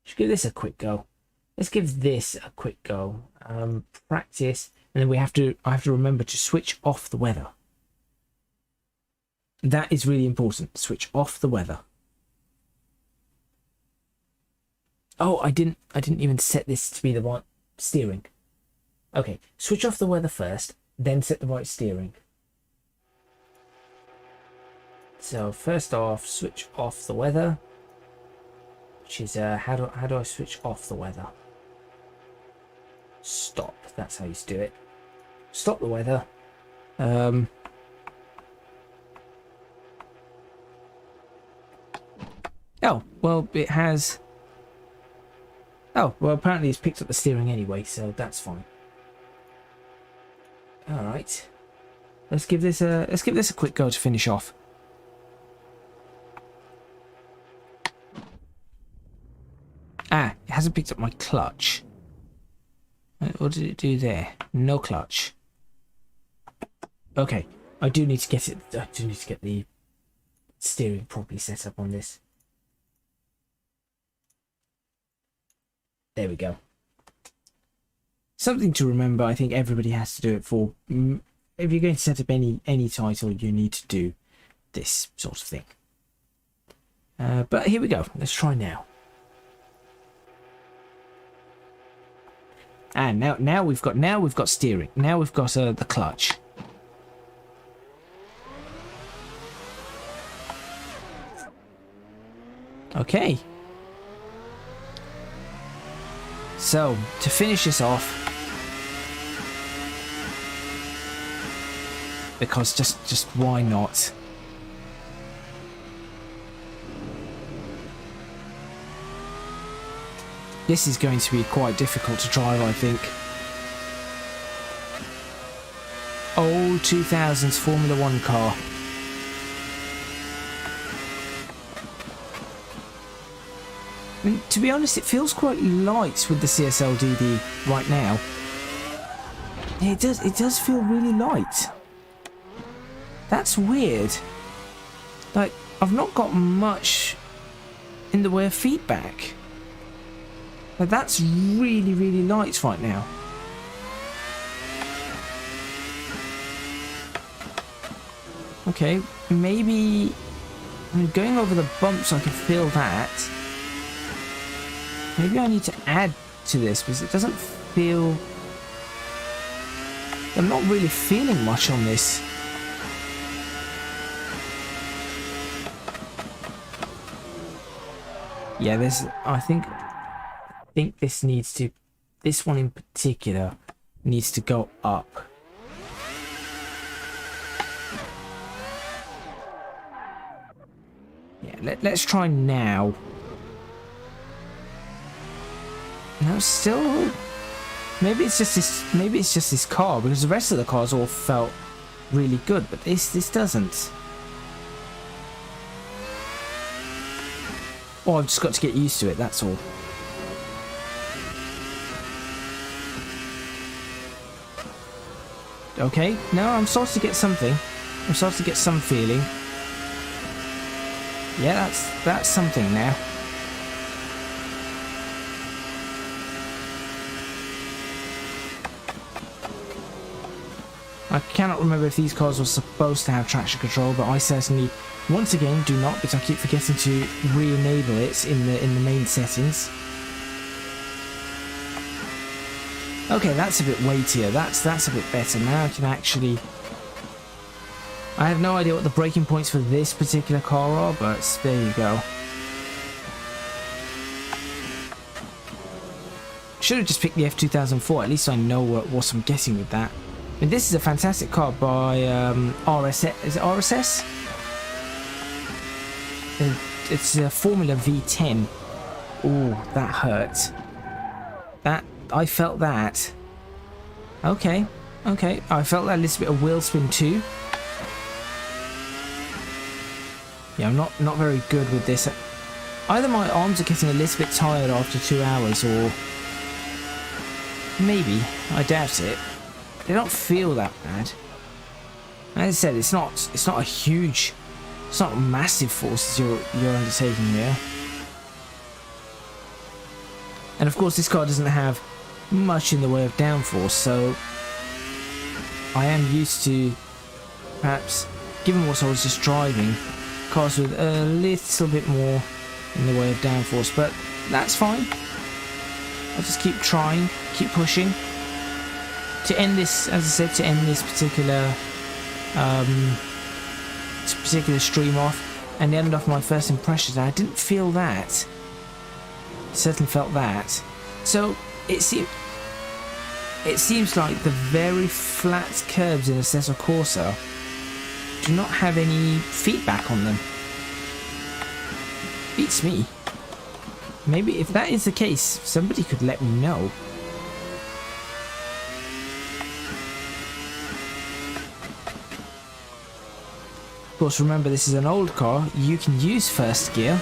Should give this a quick go. Let's give this a quick go. Practice, and then I have to remember to switch off the weather. That is really important. Switch off the weather. Oh, I didn't even set this to be the right steering. Okay, switch off the weather first, then set the right steering. So first off, switch off the weather, which is how do I switch off the weather? Stop. That's how you do it. Stop the weather. Oh well, it has. Oh, well, apparently it's picked up the steering anyway, so that's fine. All right, let's give this a quick go to finish off. Ah, it hasn't picked up my clutch. What did it do there? No clutch. Okay, I do need to get it. I do need to get the steering properly set up on this. There we go. Something to remember. I think everybody has to do it for. If you're going to set up any title, you need to do this sort of thing. But here we go. Let's try now. And now we've got steering. Now we've got the clutch. Okay. So, to finish this off, because just why not? This is going to be quite difficult to drive, I think. Old 2000s Formula 1 car. I mean, to be honest, it feels quite light with the CSL DD right now. Yeah, it does feel really light. That's weird. Like, I've not got much in the way of feedback. But that's really, really light right now. Okay, maybe going over the bumps I can feel that. Maybe I need to add to this because it doesn't feel... I'm not really feeling much on this. Yeah, there's... I think this needs to... This one in particular needs to go up. Yeah, let's try now. No, still... Maybe it's just this car, because the rest of the cars all felt really good, but this doesn't. Oh, I've just got to get used to it, that's all. Okay, no, I'm starting to get something. I'm starting to get some feeling. Yeah, that's something now. I cannot remember if these cars were supposed to have traction control, but I certainly, once again, do not, because I keep forgetting to re-enable it in the main settings. Okay, that's a bit weightier. That's a bit better. Now I can actually... I have no idea what the braking points for this particular car are, but there you go. Should have just picked the F2004. At least I know what I'm getting with that. I mean, this is a fantastic car by RSS. Is it RSS? It's a Formula V10. Ooh, that hurt. I felt that. Okay. I felt that little bit of wheel spin too. Yeah, I'm not very good with this. Either my arms are getting a little bit tired after 2 hours, or maybe, I doubt it. They don't feel that bad. As I said, it's not a huge, it's not a massive force you're undertaking here. And of course, this car doesn't have much in the way of downforce, so I am used to, perhaps, given what I was just driving, cars with a little bit more in the way of downforce, but that's fine. I'll just keep trying, keep pushing. To end this, as I said, to end this particular stream off, and end off my first impressions, I didn't feel that. Certainly felt that. So it seems like the very flat curbs in Assetto Corsa do not have any feedback on them. Beats me. Maybe if that is the case, somebody could let me know. Of course, remember, this is an old car. You can use first gear.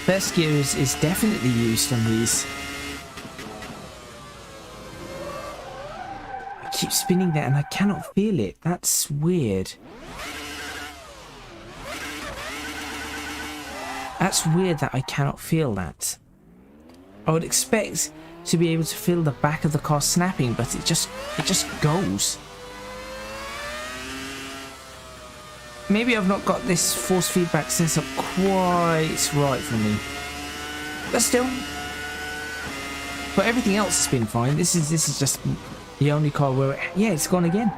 First gear is definitely used on these. I keep spinning there and I cannot feel it. That's weird. That's weird that I cannot feel that. I would expect to be able to feel the back of the car snapping, but it just goes. Maybe I've not got this force feedback set up quite right for me. But still. But everything else has been fine. This is just the only car where yeah, it's gone again.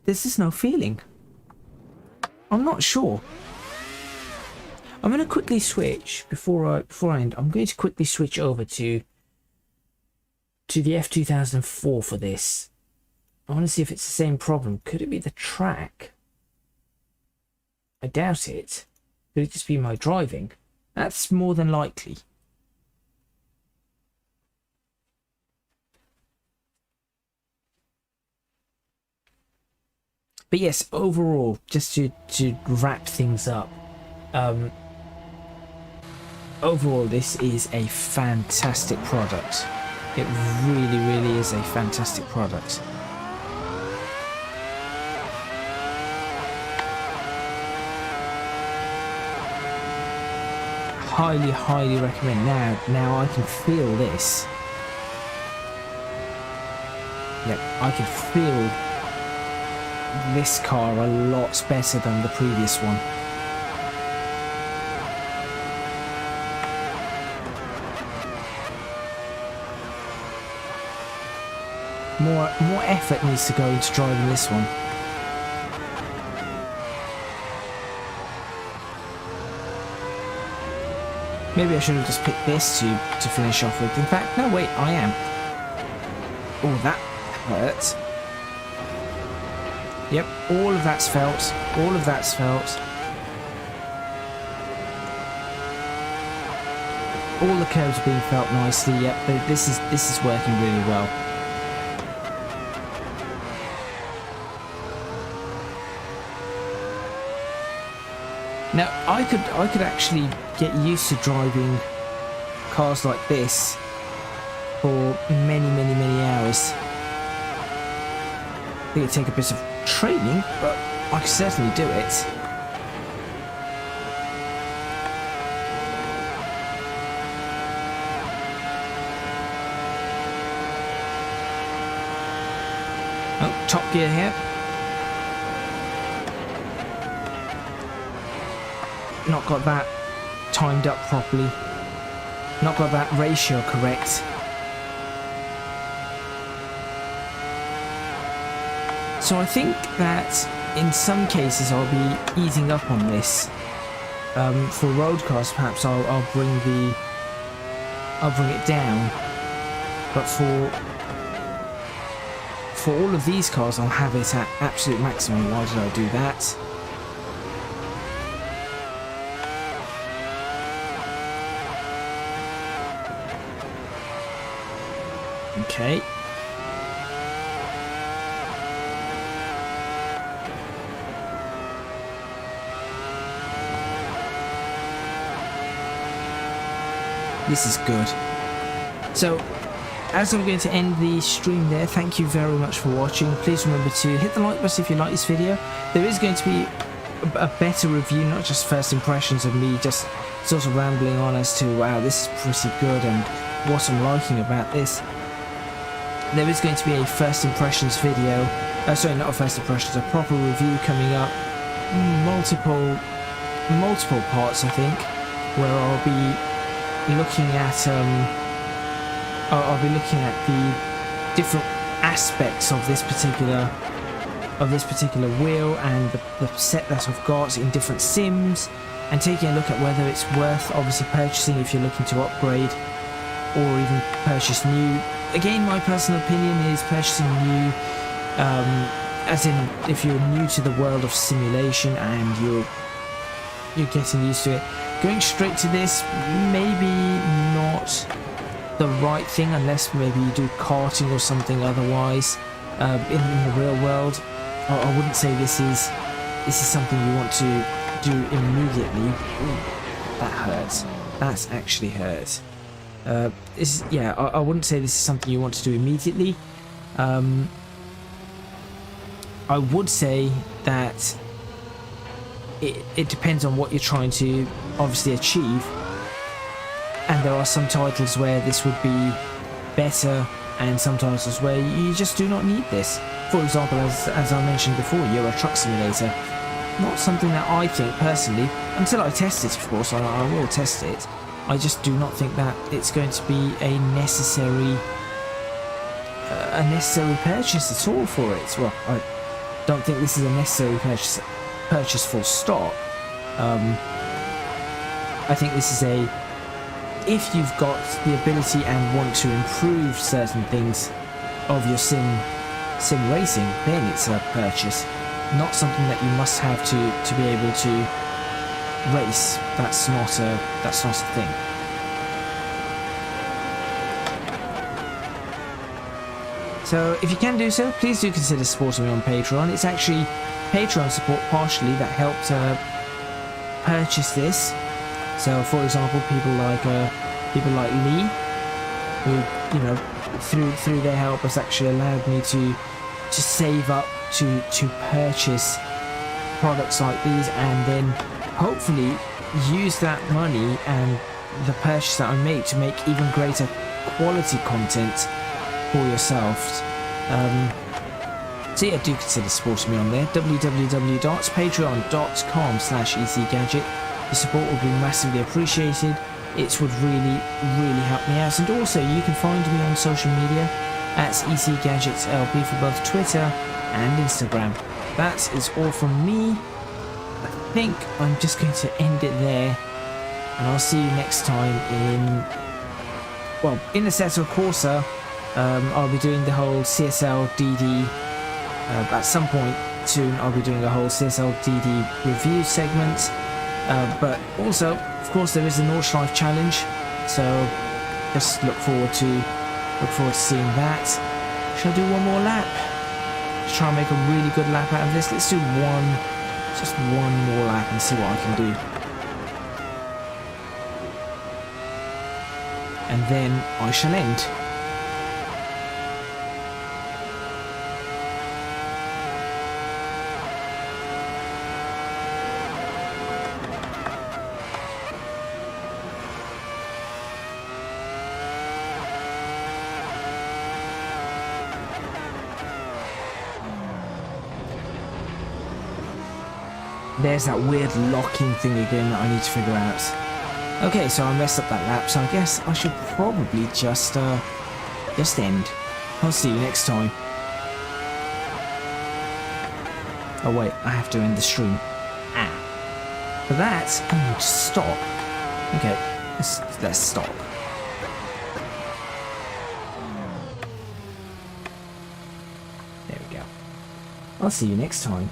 There's just no feeling. I'm not sure. I'm going to quickly switch before I end. I'm going to quickly switch over to the F2004 for this. I want to see if it's the same problem. Could it be the track? I doubt it. Could it just be my driving? That's more than likely. But yes, overall, just to wrap things up, overall this is a fantastic product. It really is a fantastic product. Highly recommend. Now I can feel this. Yep, I can feel this car a lot better than the previous one. More effort needs to go into driving this one. Maybe I should have just picked this to finish off with. In fact, no, wait, I am. Oh, that hurt. Yep, all of that's felt. All of that's felt. All the curves are being felt nicely. Yep, but this is working really well. Now, I could actually get used to driving cars like this for many hours. I think it'd take a bit of training, but I could certainly do it. Oh, top gear here. Not got that timed up properly. Not got that ratio correct. So I think that in some cases I'll be easing up on this. For road cars, perhaps I'll bring it down. But for all of these cars, I'll have it at absolute maximum. Why did I do that? Okay. This is good. So, as I'm going to end the stream there, thank you very much for watching. Please remember to hit the like button if you like this video. There is going to be a better review, not just first impressions of me just sort of rambling on as to, wow, this is pretty good and what I'm liking about this. There is going to be a first impressions video, sorry, not a first impressions, a proper review coming up, multiple parts, I think, where I'll be looking at the different aspects of this particular wheel and the set that I've got in different sims, and taking a look at whether it's worth obviously purchasing if you're looking to upgrade or even purchase new. Again, my personal opinion is purchasing new, as in if you're new to the world of simulation and you're getting used to it. Going straight to this, maybe not the right thing unless maybe you do karting or something otherwise. In the real world, I wouldn't say this is something you want to do immediately. Ooh, that hurts. That's actually hurt. I wouldn't say this is something you want to do immediately. I would say that it depends on what you're trying to obviously achieve, and there are some titles where this would be better and some titles where you just do not need this. For example, as I mentioned before, Euro Truck Simulator, not something that I think personally, until I test it, of course, I will test it, I just do not think that it's going to be a necessary purchase at all for it. Well, I don't think this is a necessary purchase full stop. I think this is if you've got the ability and want to improve certain things of your sim racing, then it's a purchase, not something that you must have to be able to race. That's not a thing. So if you can do so, please do consider supporting me on Patreon. It's actually Patreon support partially that helped purchase this. So, for example, people like Lee, who through their help has actually allowed me to save up to purchase products like these, and then hopefully use that money and the purchase that I make to make even greater quality content for yourself. So yeah, do consider supporting me on there. www.patreon.com/ecgadget. Your support would be massively appreciated. It would really, really help me out. And also, you can find me on social media at ecgadgetslp for both Twitter and Instagram. That is all from me. I think I'm just going to end it there. And I'll see you next time in Assetto Corsa. I'll be doing the whole CSL DD. At some point soon, I'll be doing a whole CSL DD review segment. But also, of course, there is the Nordschleife challenge. So just look forward to seeing that. Shall I do one more lap? Let's try and make a really good lap out of this. Let's do just one more lap and see what I can do. And then I shall end. There's that weird locking thing again that I need to figure out. Okay, so I messed up that lap, so I guess I should probably just end. I'll see you next time. Oh wait, I have to end the stream. For that, I need to stop. Okay, let's stop. There we go. I'll see you next time.